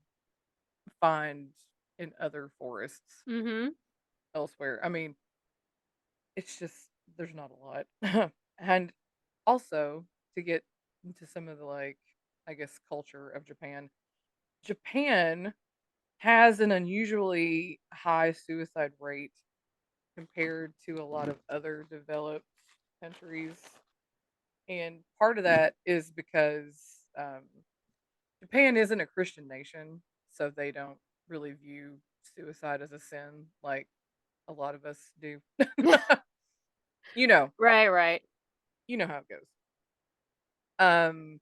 find in other forests Mhm. elsewhere. I mean, it's just there's not a lot. And also, to get into some of the, like, I guess, culture of Japan, Japan has an unusually high suicide rate compared to a lot of other developed countries, and part of that is because, Japan isn't a Christian nation, so they don't really view suicide as a sin like a lot of us do. You know, Right, right. you know how it goes. Um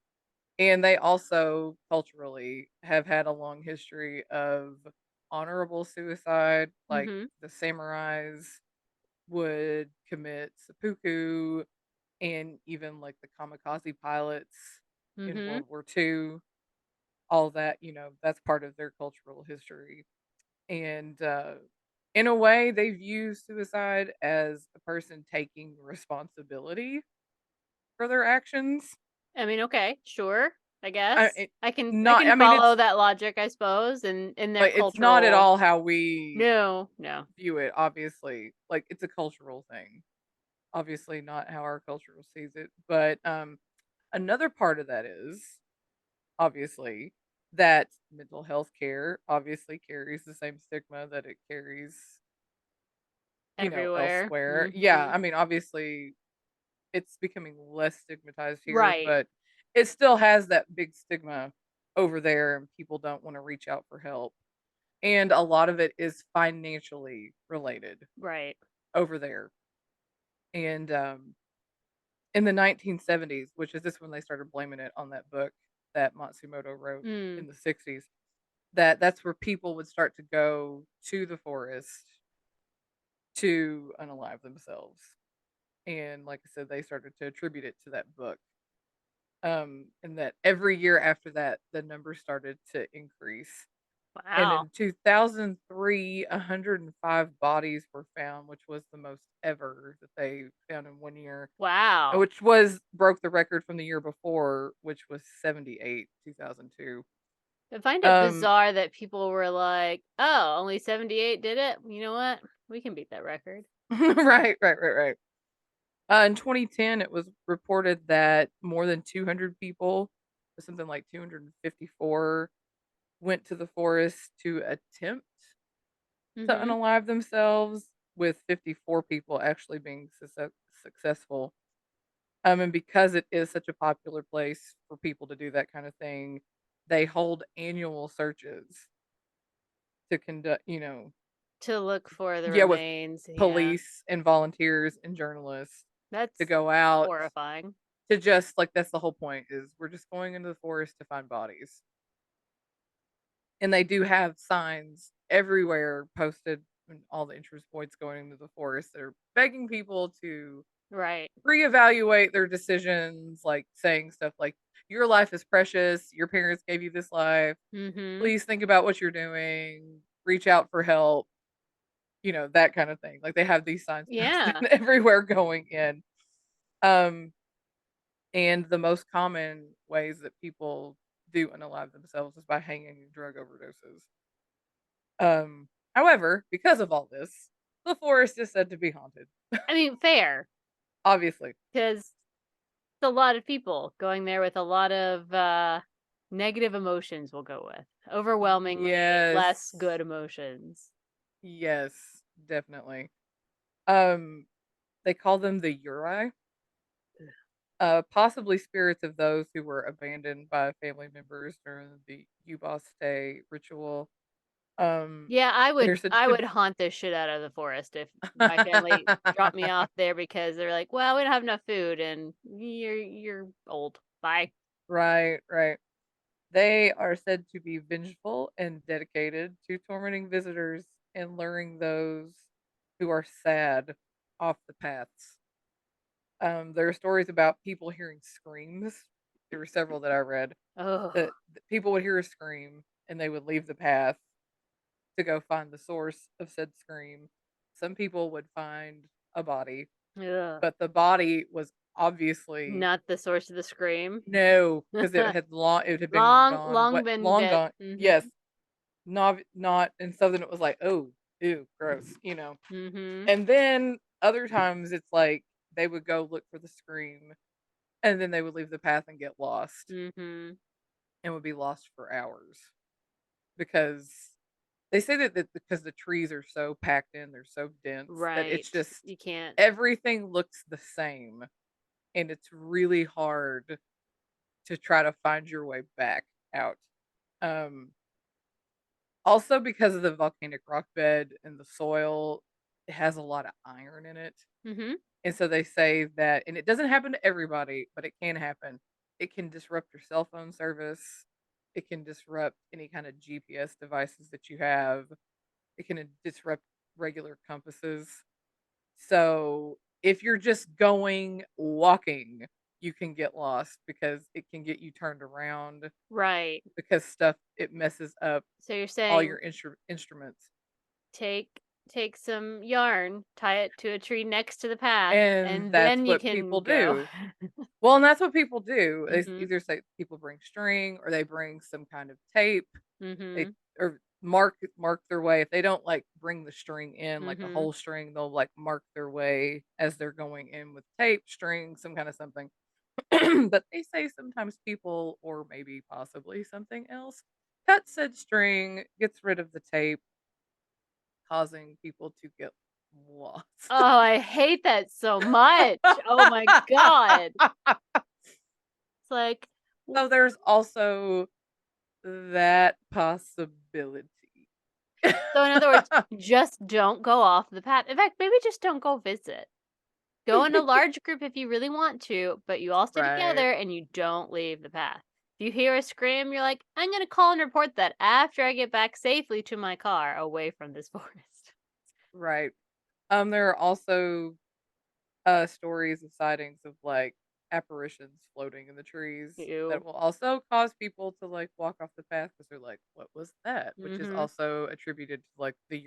And they also culturally have had a long history of honorable suicide, like Mhm. the samurais would commit seppuku, and even like the kamikaze pilots in Mhm. World War II, all that, that's part of their cultural history. And in a way, they view suicide as a person taking responsibility for their actions. I mean, okay, sure, I I, guess. it, I not, can I mean, follow that logic, I suppose, in their but it's not at cultural. all how we No, no. view it, obviously. Like, it's a cultural thing. Obviously not how our culture sees it, but, another part of that is, obviously, that mental health care obviously carries the same stigma that it carries, Everywhere. elsewhere. Yeah, Mhm. I mean, obviously, it's becoming less stigmatized here, Right, but it still has that big stigma over there, and people don't wanna reach out for help. And a lot of it is financially related right. over there. And, in the 1970s, which is this when they started blaming it on that book that Matsumoto wrote Mm. in the 60s, that's where people would start to go to the forest to unalive themselves. And like I said, they started to attribute it to that book. And that every year after that, the numbers started to increase. And Wow. in 2003, 105 bodies were found, which was the most ever that they found in one year, Wow. which was broke the record from the year before, which was 78, 2002. I find it Um, bizarre that people were like, "Oh, only 78 did it? You know what? We can beat that record." right, right, right, right. In 2010, it was reported that more than 200 people, something like 254, went to the forest to attempt to Mhm. unalive themselves, with 54 people actually being successful. And because it is such a popular place for people to do that kind of thing, they hold annual searches to conduct, To look for the Yeah, with remains, yeah. police and volunteers and journalists to That's go out horrifying. to just like, that's the whole point is we're just going into the forest to find bodies. And they do have signs everywhere posted in all the interest points going into the forest. They're begging people to Right. reevaluate their decisions, like saying stuff like, "Your life is precious. Your parents gave you this life. Mhm. Please think about what you're doing. Reach out for help." That kind of thing. Like they have these signs posted Yeah. everywhere going in. Um, and the most common ways that people do unalive themselves is by hanging and drug overdoses. However, because of all this, the forest is said to be haunted. I mean, fair, Obviously. 'cause it's a lot of people going there with a lot of, negative emotions, we'll go with. Overwhelmingly less Yes. good emotions. Yes, definitely. Um, they call them the Uri, possibly spirits of those who were abandoned by family members during the Ubaste ritual. Um, Yeah, I would there's a I would haunt the shit out of the forest if my family dropped me off there because they're like, "Well, we don't have enough food and you're old. Bye." Right, right. They are said to be vengeful and dedicated to tormenting visitors and luring those who are sad off the paths. There are stories about people hearing screams. There were several that I read Oh, that people would hear a scream and they would leave the path to go find the source of said scream. Some people would find a body, ugh. but the body was obviously Not the source of the scream. no, because it had been Long gone, long what been long dead. gone. Mhm. Yes, not, and so then it was like, oh, ew, gross. Mhm. And then other times it's like they would go look for the scream, and then they would leave the path and get lost, Mhm. and would be lost for hours because they say that because the trees are so packed in, they're so dense that it's Right. just You can't. everything looks the same, and it's really hard to try to find your way back out. Um, Also because of the volcanic rock bed and the soil, it has a lot of iron in it. Mhm. And so they say that, and it doesn't happen to everybody, but it can happen. It can disrupt your cell phone service. It can disrupt any kind of GPS devices that you have. It can disrupt regular compasses. So if you're just going walking, you can get lost because it can get you turned around Right. because it messes up So you're all saying your instruments. take some yarn, tie it to a tree next to the path, And and that's then you what people can go. do. Well, and that's what people do. They Mhm. either say people bring string or they bring some kind of tape. They Mhm. or mark their way. If they don't like bring the string in, like the Mhm. whole string, they'll like mark their way as they're going in with tape, string, some kind of something. But they say sometimes people, or maybe possibly something else, cut said string, gets rid of the tape, causing people to get lost. Oh, I hate that so much. Oh my god. It's like, w So there's also that possibility. so in other words, just don't go off the path. In fact, maybe just don't go visit. Go in a large group if you really want to, but you all stay Right, together and you don't leave the path. If you hear a scream, you're like, "I'm gonna call and report that after I get back safely to my car away from this forest." right. There are also, stories of sightings of, like, apparitions floating in the trees that Ew. will also cause people to, like, walk off the path because 'cause they're like, "What was that?" Which is Mhm. also attributed to, like, the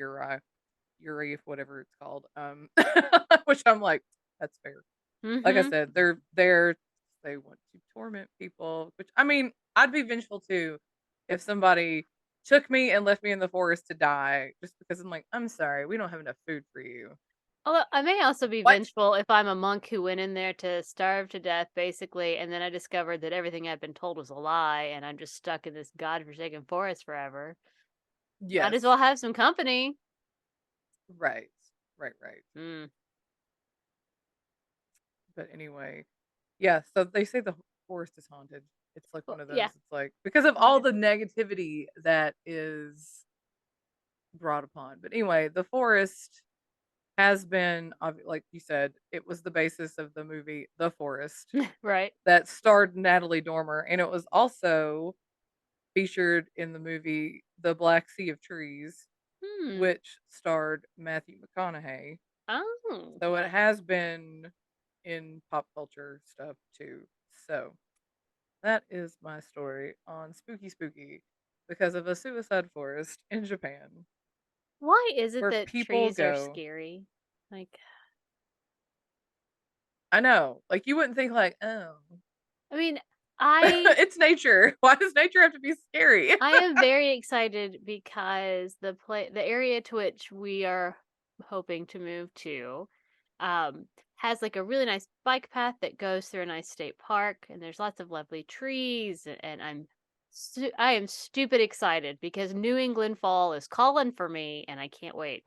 Uri, whatever it's called, which I'm like, "That's fair." Like I Mhm. said, they want to torment people, which I mean, I'd be vengeful too if somebody took me and left me in the forest to die just because I'm like, "I'm sorry, we don't have enough food for you." Although I may also be What? vengeful if I'm a monk who went in there to starve to death, basically, and then I discovered that everything I'd been told was a lie, and I'm just stuck in this godforsaken forest forever. Might as Yes. well have some company. Right. Right, right. Mm. But anyway, yeah, so they say the forest is haunted. It's like Well, one of those, yeah. it's like because of all Okay. the negativity that is brought upon. But anyway, the forest has been, like you said, it was the basis of the movie The Forest Right. that starred Natalie Dormer, and it was also featured in the movie The Black Sea of Trees, Hmm. which starred Matthew McConaughey. Oh. So it has been in pop culture stuff too. So that is my story on Spooky Spooky because of a suicide forest in Japan Why is it where that people trees are go. scary? Like, I know, like you wouldn't think like, oh, I mean, I it's nature. Why does nature have to be scary? I am very excited because the area to which we are hoping to move to um has like a really nice bike path that goes through a nice state park, and there's lots of lovely trees, and I am stupid excited because New England fall is calling for me and I can't wait.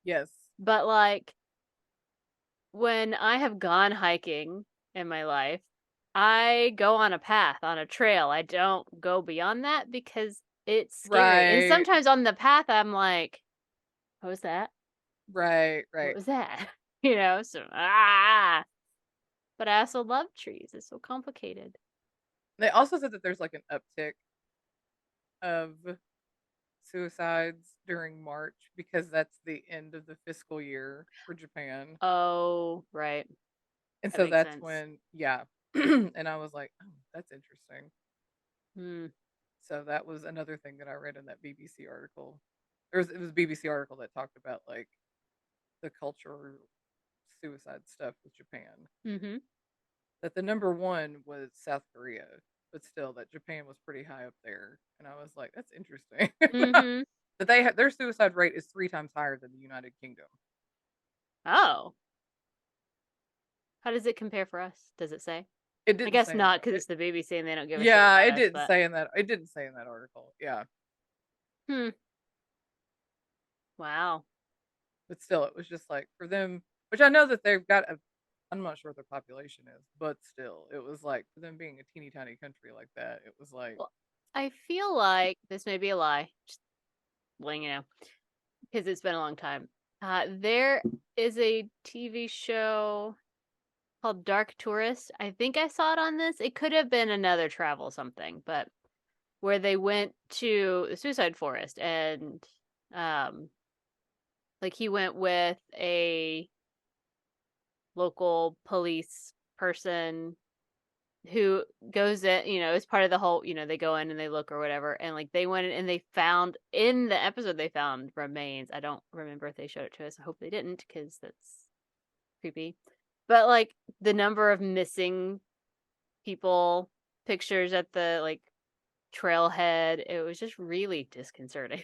Yes. But like when I have gone hiking in my life, I go on a path, on a trail. I don't go beyond that because it's scary. And Right. sometimes on the path, I'm like, what was that? Right. What Right. was that? You know, so, ah. But I also love trees. It's so complicated. They also said that there's like an uptick of suicides during March because that's the end of the fiscal year for Japan. Oh, right. And That so makes that's sense. when, yeah. And I was like, oh, that's interesting. Hmm. So that was another thing that I read in that BBC article. It was a BBC article that talked about like the cultural suicide stuff with Japan. Mm-hmm. That the number one was South Korea, but still that Japan was pretty high up there. And I was like, that's interesting. Mm-hmm. That their suicide rate is 3 times higher than the United Kingdom. Oh. How does it compare for us? Does it say? It I didn't guess say in not that. because it's the BBC and they don't give a shit Yeah, about it us, didn't but say in that. It didn't say in that article. Yeah, hmm. Wow. but still, it was just like for them, which I know that they've got a. I'm not sure what their population is, but still, it was like for them being a teeny tiny country like that, it was like, Well, I feel like this may be a lie, just letting you know, because it's been a long time. There is a TV show called Dark Tourist. I think I saw it on this. It could have been another travel something, but where they went to the suicide forest and um like he went with a local police person who goes in, as part of the whole, they go in and they look or whatever. And like they went in and they found in the episode, they found remains. I don't remember if they showed it to us. I hope they didn't because that's creepy. But like the number of missing people pictures at the like trailhead, it was just really disconcerting.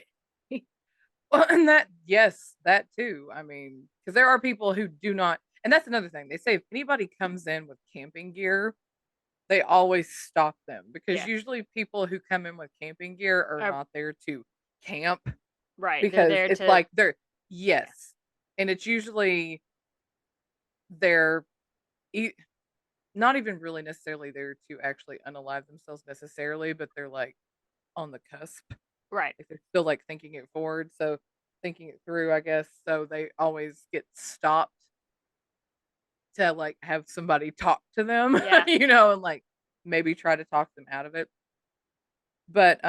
well, and that, yes, that too. I mean, because there are people who do not, and that's another thing. They say if anybody comes in with camping gear, they always stop them because Yeah. usually people who come in with camping gear are Uh, not there to camp right. They're because there it's to like they're, yeah. yes, and it's usually they're e- not even really necessarily there to actually unalive themselves necessarily, but they're like on the cusp. Right. Like they're still like thinking it forward, so thinking it through, I guess. So they always get stopped to like have somebody talk to them, Yeah. and like maybe try to talk them out of it. But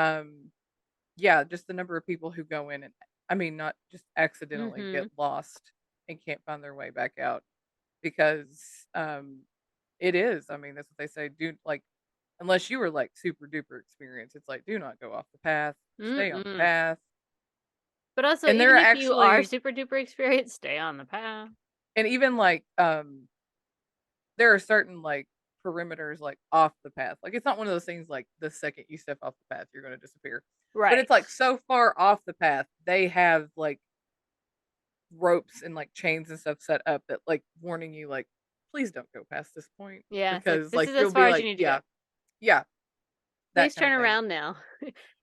yeah, just the number of people who go in and I mean not just accidentally get Mhm. lost and can't find their way back out because it is. I mean, that's what they say. Do like unless you were like super duper experienced, it's like do not go off the path, stay on the Mm-mm. path. But also, And there even are if you are actually super duper experienced, stay on the path. and even like there are certain like perimeters like off the path. Like it's not one of those things like the second you step off the path, you're going to disappear. But Right. it's like so far off the path, they have like ropes and like chains and stuff set up that like warning you like please don't go past this point Yeah, it's like, because this like is you'll as be far as you like need to go. yeah, yeah, that Please kind turn of thing. around now.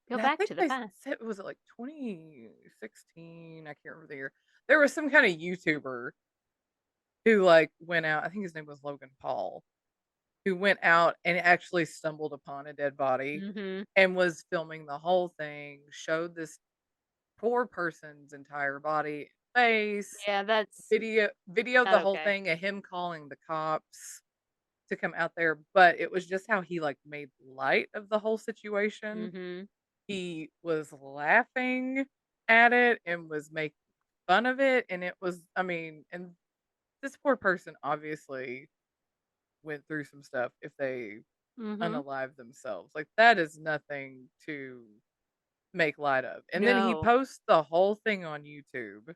Go And I back think to the they path. said was it like 2016, I can't remember the year. There was some kind of YouTuber who like went out, I think his name was Logan Paul, who went out and actually stumbled upon a dead body Mhm. and was filming the whole thing, showed this poor person's entire body, face, Yeah, that's videoed not the whole okay. thing of him calling the cops to come out there, but it was just how he, like, made light of the whole situation. Mhm. He was laughing at it and was making fun of it, and it was I mean, and this poor person obviously went through some stuff if they Mhm. unalive themselves. Like, that is nothing to make light of. And then he No. posts the whole thing on YouTube,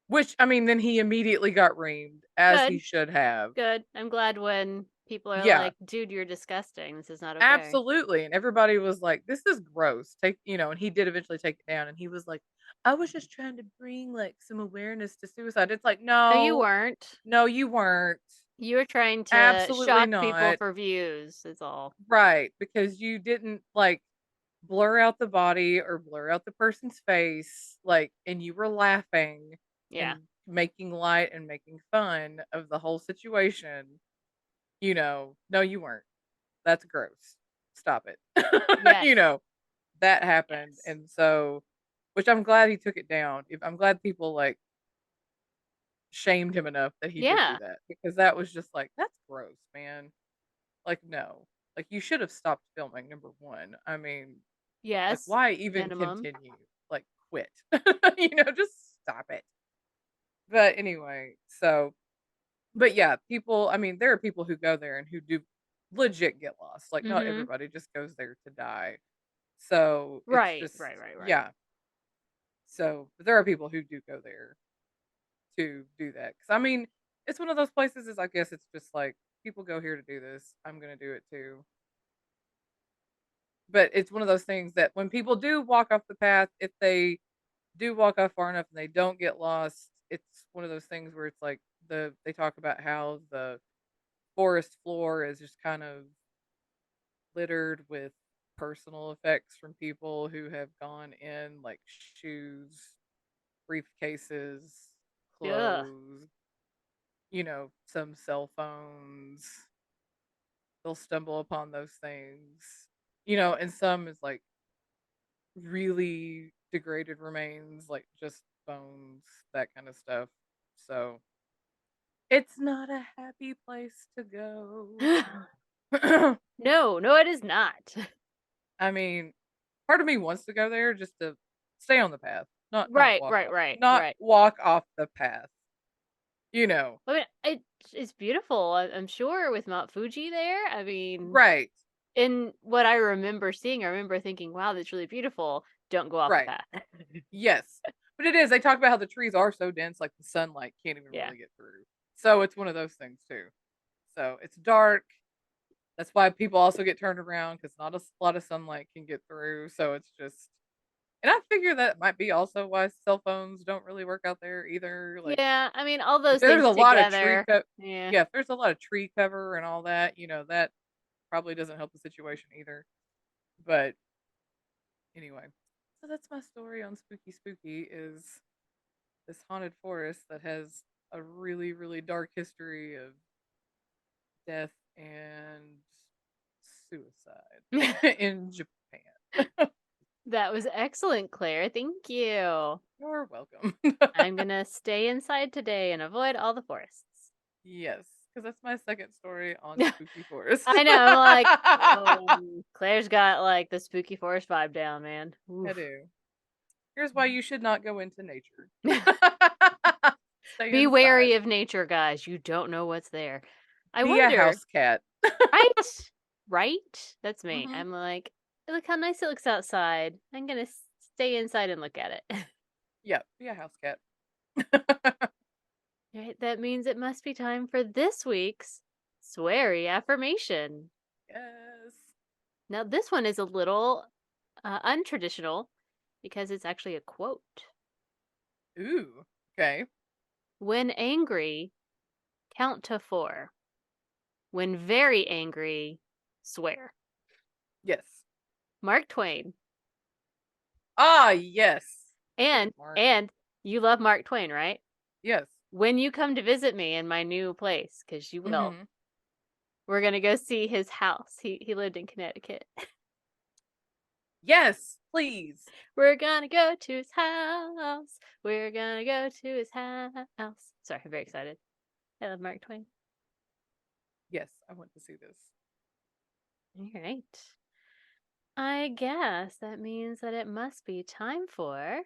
which, I mean, then he immediately got reamed, as he Good, should have. good. I'm glad when people are Yeah, like, "Dude, you're disgusting. This is not okay." absolutely. And everybody was like, "This is gross." And he did eventually take it down. And he was like, "I was just trying to bring like some awareness to suicide." It's like, No, you no, weren't. no, you weren't. You were trying to Absolutely shock people not. for views, is all. Right. Because you didn't like blur out the body or blur out the person's face, like, and you were laughing Yeah. and making light and making fun of the whole situation. No, you weren't. That's gross. Stop it. Yes. you know, that happened. Yes. And so, which I'm glad he took it down. If I'm glad people like shamed him enough that he did do Yeah. that because that was just like, that's gross, man. Like, no. Like, you should have stopped filming, number one. I mean, like, Yes. why even Minimum. continue? Like, quit. Just stop it. But anyway, but yeah, people, I mean, there are people who go there and who do legit get lost. Like, not Mhm. everybody just goes there to die. So it's Right, just, right, right, right. yeah. So but there are people who do go there to do that. Cause I mean, it's one of those places is I guess it's just like people go here to do this. I'm going to do it too. But it's one of those things that when people do walk off the path, if they do walk off far enough and they don't get lost, it's one of those things where it's like they talk about how the forest floor is just kind of littered with personal effects from people who have gone in, like shoes, briefcases, Ugh. clothes, some cell phones. They'll stumble upon those things. And some is like really degraded remains, like just bones, that kind of stuff. So it's not a happy place to go. No, no, it is not. I mean, part of me wants to go there just to stay on the path, not Right, walk right, off, right, not right. walk off the path. You know, I mean, it's beautiful. I'm sure with Mount Fuji there. I mean, right, in what I remember seeing, I remember thinking, "Wow, that's really beautiful." Don't go off the right, path. yes, but it is. They talk about how the trees are so dense, like the sunlight can't even Yeah. really get through. So it's one of those things too. So it's dark. That's why people also get turned around because not a lot of sunlight can get through. So it's just, and I figure that might be also why cell phones don't really work out there either. Like Yeah, I mean, all if those there's things a lot of together. Yeah. yeah, if there's a lot of tree cover and all that, that probably doesn't help the situation either. But anyway, so that's my story on Spooky Spooky is this haunted forest that has a really, really dark history of death and suicide in Japan. That was excellent, Claire. Thank you. You're welcome. I'm gonna stay inside today and avoid all the forests. Yes, because that's my second story on Spooky Forest. I know. I'm like, oh, Claire's got like the spooky forest vibe down, man. I Oof. do. Here's why you should not go into nature. Stay Be inside. wary of nature, guys. You don't know what's there. I Be a wonder, house cat. right? Right? That's me. hmm I'm like, look how nice it looks outside. I'm gonna stay inside and look at it. Yeah, be a house cat. Right, that means it must be time for this week's sweary affirmation. Yes. Now, this one is a little untraditional because it's actually a quote. Ooh. Okay. When angry, count to four. When very angry, swear. Yes. Mark Twain. Ah, yes. Look And at Mark. and you love Mark Twain, right? Yes. When you come to visit me in my new place, because you will, hmm we're gonna go see his house. He lived in Connecticut. Yes. Please. We're gonna go to his house. We're gonna go to his house. Sorry, I'm very excited. I love Mark Twain. Yes, I want to see this. All right. I guess that means that it must be time for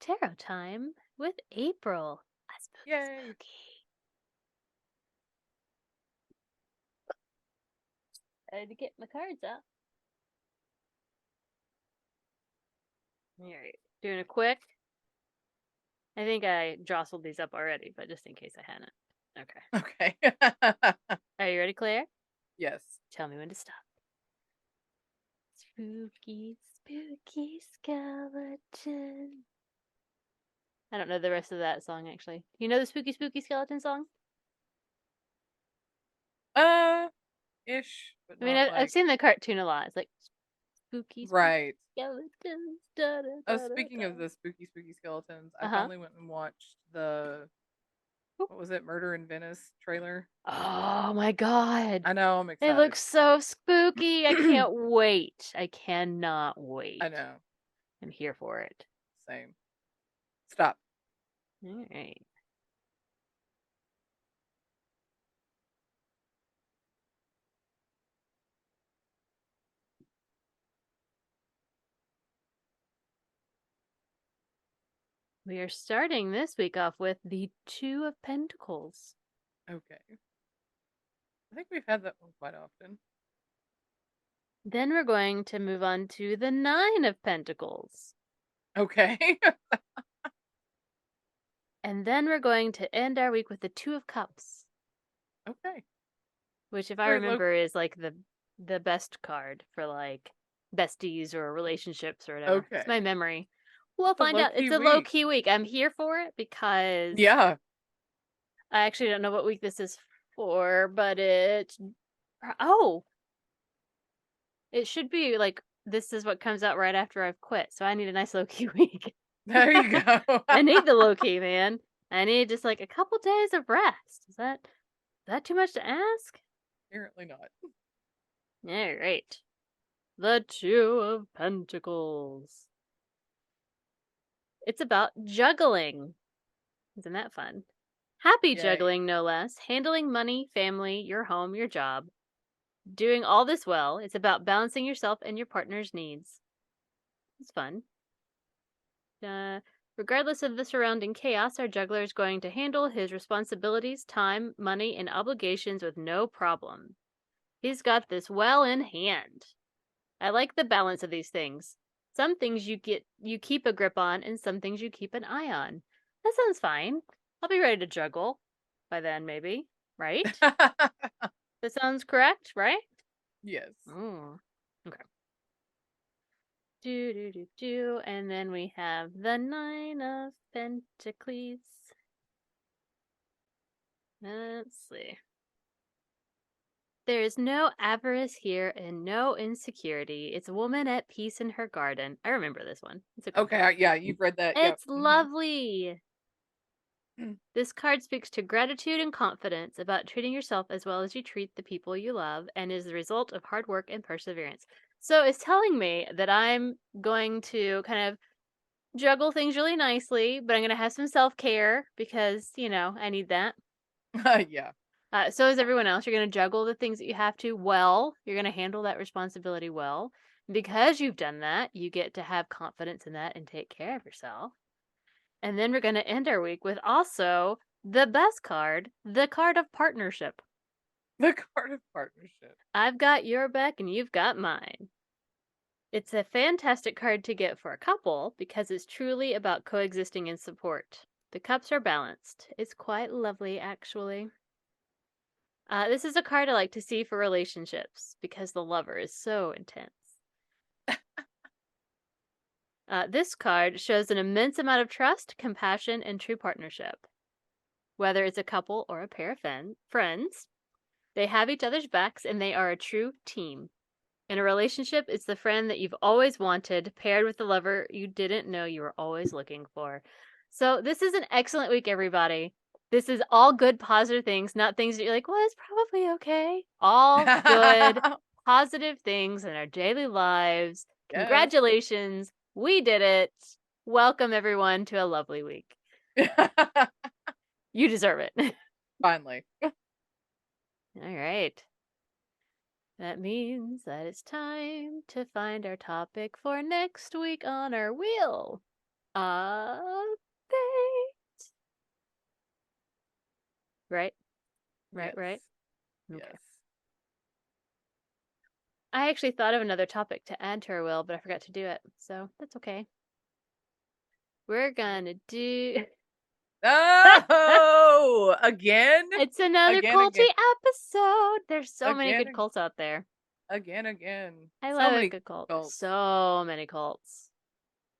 tarot time with April. A spooky, Yay. spooky. I had to get my cards out. All right. Doing a quick. I think I jostled these up already, but just in case I hadn't. Okay. Okay. Are you ready, Claire? Yes. Tell me when to stop. Spooky, spooky skeleton. I don't know the rest of that song, actually. You know the spooky, spooky skeleton song? Ish, but I mean, not I've like. seen the cartoon a lot. It's like spooky, spooky Right. skeletons. Da, da, da, da, Speaking da. of the spooky skeletons, I Uh-huh. finally went and watched the, what was it, Murder in Venice trailer. Oh my god. I know, I'm They look excited. so spooky. I can't wait. I cannot wait. I know. I'm here for it. Same. Stop. All right. We are starting this week off with the Two of Pentacles. Okay. I think we've had that one quite often. Then we're going to move on to the Nine of Pentacles. Okay. And then we're going to end our week with the Two of Cups. Okay. Which, if I Very low. remember, is like the best card for like besties or relationships or whatever. Okay. It's my memory. We'll It's a find out. It's a low-key low week. key week. I'm here for it because Yeah. I actually don't know what week this is for, but it it should be like this is what comes out right after I've quit. So I need a nice low key week. There you go. I need the low key, man. I need just like a couple days of rest. Is that too much to ask? Apparently not. All right. The Two of Pentacles. It's about juggling. Isn't that fun? Happy Yay. juggling, no less. Handling money, family, your home, your job. Doing all this well. It's about balancing yourself and your partner's needs. It's fun. Regardless of the surrounding chaos, our juggler is going to handle his responsibilities, time, money, and obligations with no problem. He's got this well in hand. I like the balance of these things. Some things you keep a grip on, and some things you keep an eye on. That sounds fine. I'll be ready to juggle by then, maybe. Right? That sounds correct, right? Yes. Oh, okay. And then we have the Nine of Pentacles. Let's see. There is no avarice here and no insecurity. It's a woman at peace in her garden. I remember this one. It's a good Okay. card. Yeah, you've read that. Yep. It's lovely. This card speaks to gratitude and confidence about treating yourself as well as you treat the people you love and is the result of hard work and perseverance. So it's telling me that I'm going to kind of juggle things really nicely, but I'm going to have some self-care because, I need that. Yeah. So is everyone else. You're going to juggle the things that you have to well. You're going to handle that responsibility well. Because you've done that, you get to have confidence in that and take care of yourself. And then we're going to end our week with also the best card, the card of partnership. The card of partnership. I've got your back and you've got mine. It's a fantastic card to get for a couple because it's truly about coexisting and support. The cups are balanced. It's quite lovely, actually. This is a card I like to see for relationships because the lover is so intense. This card shows an immense amount of trust, compassion, and true partnership. Whether it's a couple or a pair of friends, they have each other's backs and they are a true team. In a relationship, it's the friend that you've always wanted, paired with the lover you didn't know you were always looking for. So this is an excellent week, everybody. This is all good, positive things, not things that you're like, well, it's probably okay. All good, positive things in our daily lives Yes. Congratulations. We did it. Welcome, everyone, to a lovely week. You deserve it. Finally. All right. That means that it's time to find our topic for next week on our wheel of fate. Right? Yes. Right? Okay. Yes. I actually thought of another topic to add to our wheel, but I forgot to do it. So that's okay. We're gonna do. Oh, again? It's another Again, culty again, episode. There's so many again, good cults out there. again. I So love a many good cult. cults. So many cults.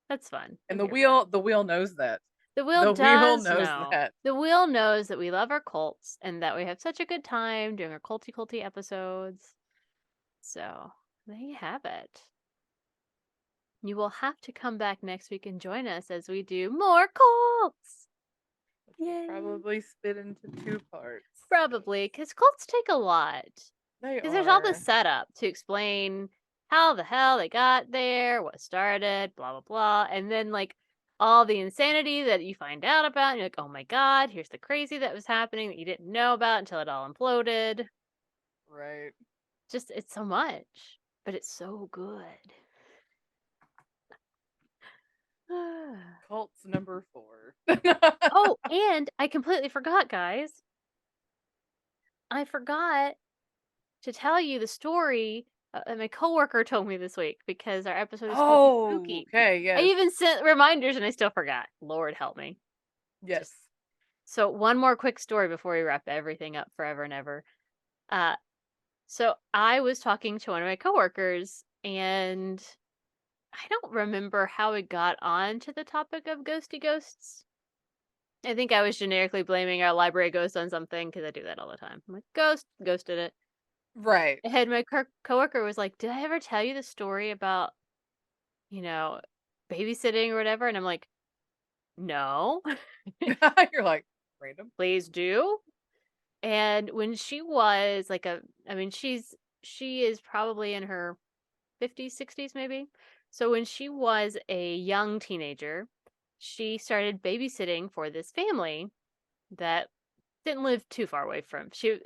That's fun. And I'm here for it. the wheel knows that. The wheel The wheel does knows know. that. The wheel knows that we love our cults and that we have such a good time doing our culty episodes. So there you have it. You will have to come back next week and join us as we do more cults. Which will Yay. probably split into 2 parts. Probably, because cults take a lot. They Because there's all are. this setup to explain how the hell they got there, what started, blah, blah, blah. And then, like, all the insanity that you find out about. And you're like, oh my God, here's the crazy that was happening that you didn't know about until it all imploded. Right. Just, it's so much, but it's so good. Cults number 4. Oh, and I completely forgot, guys. I forgot to tell you the story that my coworker told me this week because our episode is supposed to be Oh, spooky. okay, I yes. even sent reminders and I still forgot. Lord help me. Yes. So one more quick story before we wrap everything up forever and ever. So I was talking to one of my coworkers and I don't remember how we got on to the topic of ghosty ghosts. I think I was generically blaming our library ghost on something because I do that all the time. I'm like, ghosted it. Right. And my coworker was like, "Did I ever tell you the story about, babysitting or whatever?" And I'm like, "No." You're like, random. Please do. And when she was like she is probably in her 50s, 60s maybe. So when she was a young teenager, she started babysitting for this family that didn't live too far away from. This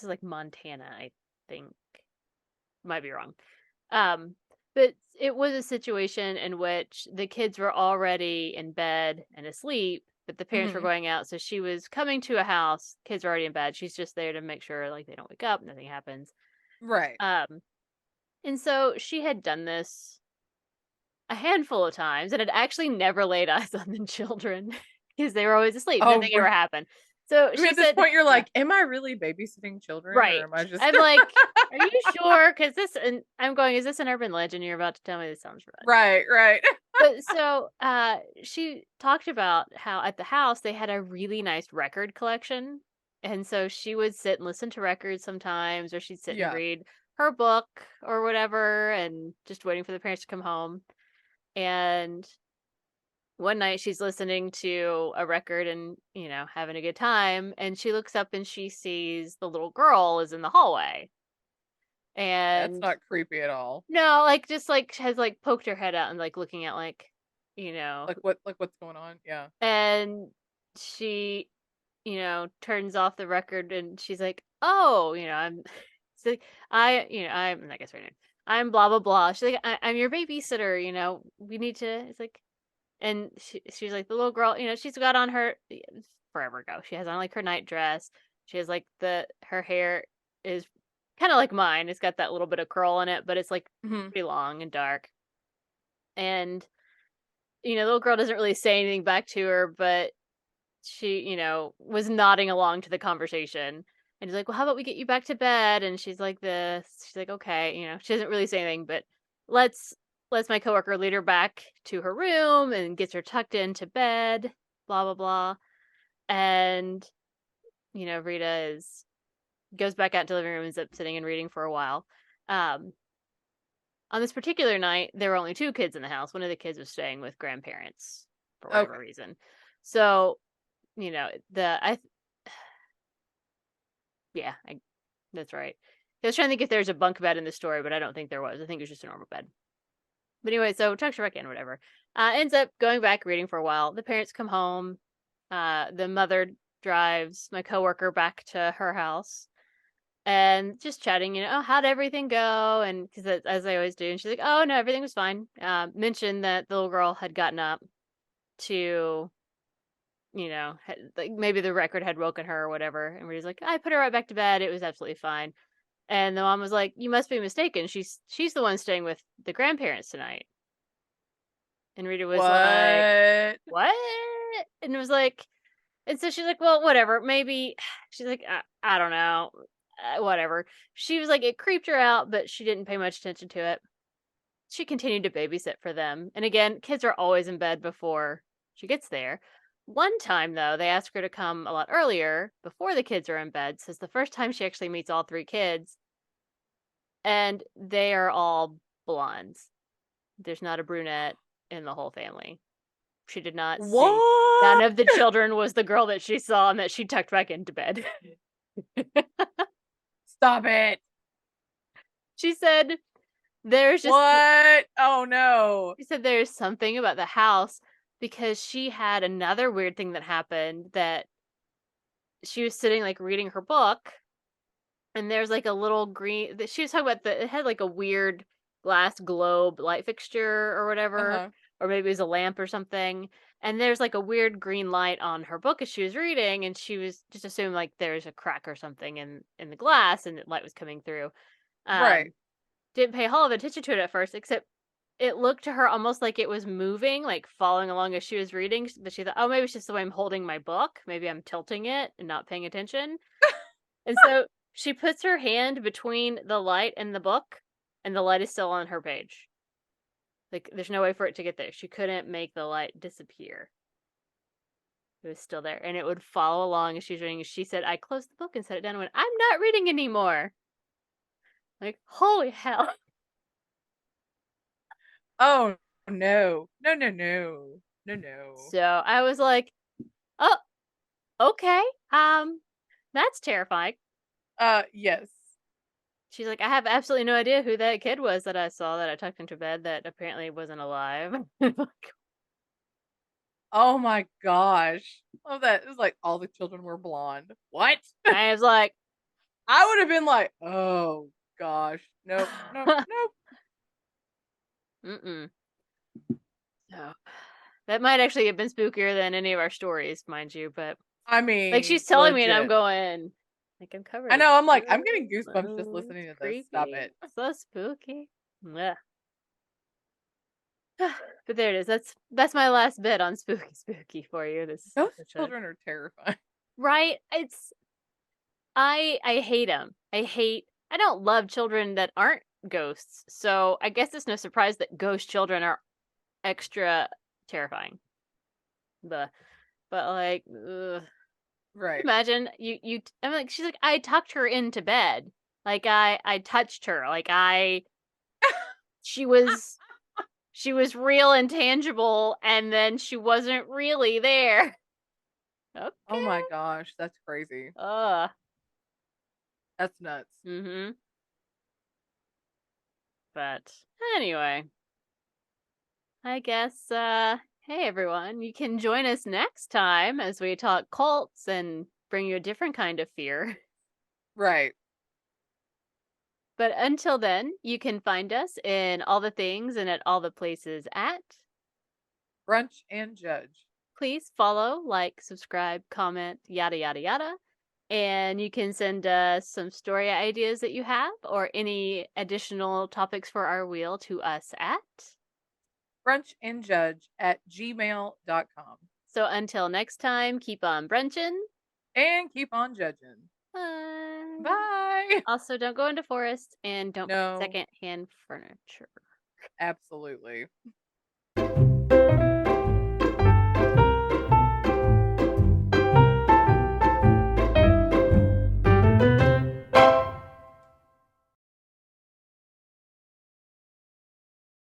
is like Montana, I think. Might be wrong. But it was a situation in which the kids were already in bed and asleep, but the parents were Mhm. going out. So she was coming to a house, kids are already in bed. She's just there to make sure like they don't wake up, nothing happens. Right. And so she had done this a handful of times and had actually never laid eyes on the children because they were always asleep. Oh, Nothing ever happened. So I mean, she at this said, point, you're yeah. like, "Am I really babysitting children, or Right. am I just?" I'm like, are you sure? Because and I'm going, is this an urban legend you're about to tell me? This sounds right. Right, right. But so she talked about how at the house they had a really nice record collection. And so she would sit and listen to records sometimes, or she'd sit and Yeah. read her book or whatever, and just waiting for the parents to come home. And one night she's listening to a record and, having a good time. And she looks up and she sees the little girl is in the hallway. That's And not creepy at all. no, like just like has like poked her head out and like looking at like, you know, What's going on? Yeah. and she, turns off the record and she's like, "Oh, I'm it's like I'm I guess her name. I'm blah blah blah." She's like, I'm your babysitter, we need to it's like and she's like the little girl, she's got on her forever ago. She has on like her night dress. She has like her hair is kind of like mine. It's got that little bit of curl in it, but it's like Mhm. pretty long and dark. And the little girl doesn't really say anything back to her, but she, was nodding along to the conversation. And he's like, "Well, how about we get you back to bed?" And she's like this. She's like, "Okay," she doesn't really say anything, but let's lets my coworker lead her back to her room and gets her tucked into bed, blah blah blah. And, Rita is goes back out to the living room and ends up sitting and reading for a while. Um on this particular night, there were only two kids in the house. One of the kids was staying with grandparents for whatever Okay. reason. So, the I yeah, that's right. I was trying to think if there's a bunk bed in the story, but I don't think there was. I think it was just a normal bed. But anyway, so tucks her back in, whatever. Ends up going back reading for a while. The parents come home. The mother drives my coworker back to her house and just chatting, oh, how'd everything go? And because as I always do, and she's like, oh no, everything was fine. Mentioned that the little girl had gotten up to, like maybe the record had woken her or whatever. And Rita's like, I put her right back to bed. It was absolutely fine. And the mom was like, you must be mistaken. She's the one staying with the grandparents tonight. And Rita was like, What? what? And it was like, and so she's like, well, whatever. Maybe she's like, I don't know. Whatever. She was like, it creeped her out, but she didn't pay much attention to it. She continued to babysit for them. And again, kids are always in bed before she gets there. One time, though, they asked her to come a lot earlier before the kids are in bed. So it's the first time she actually meets all three kids. And they are all blondes. There's not a brunette in the whole family. She did not see. None What? of the children was the girl that she saw and that she tucked back into bed. Stop it. She said there's just What? Oh no. she said there's something about the house because she had another weird thing that happened that she was sitting like reading her book and there's like a little green she was talking about it had like a weird glass globe light fixture or whatever, Uh-huh. or maybe it was a lamp or something. And there's like a weird green light on her book as she was reading, and she was just assuming like there's a crack or something in the glass, and the light was coming through. Right. Didn't pay a whole lot of attention to it at first, except it looked to her almost like it was moving, like following along as she was reading. But she thought, oh, maybe it's just the way I'm holding my book. Maybe I'm tilting it and not paying attention. And so she puts her hand between the light and the book, and the light is still on her page. Like, there's no way for it to get there. She couldn't make the light disappear. It was still there, and it would follow along as she was reading. She said, I closed the book and set it down and went, I'm not reading anymore. Like, holy hell. Oh no. No, no, no. No, no. So I was like, oh, okay. That's terrifying. Yes. She's like, I have absolutely no idea who that kid was that I saw that I tucked into bed that apparently wasn't alive. Oh my gosh. Oh, that is like all the children were blonde. What? I was like, I would have been like, oh gosh. Nope. Nope. Nope. mm-mm. So that might actually have been spookier than any of our stories, mind you, but I like mean, she's telling me and I'm legit. going, like I'm covered I in know, I'm like, I'm getting blood. goosebumps just Oh, listening it's to this. Stop creepy. it. So spooky. Yeah. But there it is. That's my last bit on spooky for you. This Those episode. children are terrifying. Right? It's I hate them. I don't love children that aren't ghosts. So I guess it's no surprise that ghost children are extra terrifying. But like, ugh. Right. Imagine you. I'm like, she's like, I tucked her into bed. Like I touched her. Like she was real and tangible, and then she wasn't really there. Okay. Oh my gosh, that's crazy. Uh. That's nuts. Mm-hmm. But anyway, I guess hey everyone, you can join us next time as we talk cults and bring you a different kind of fear. Right. But until then, you can find us in all the things and at all the places at. Brunch and Judge. Please follow, like, subscribe, comment, yada yada yada. And you can send us some story ideas that you have or any additional topics for our wheel to us at brunchandjudge@gmail.com. So until next time, keep on brunching. And keep on judging. Bye. Bye. Also, don't go into forests and don't buy No, secondhand furniture. absolutely.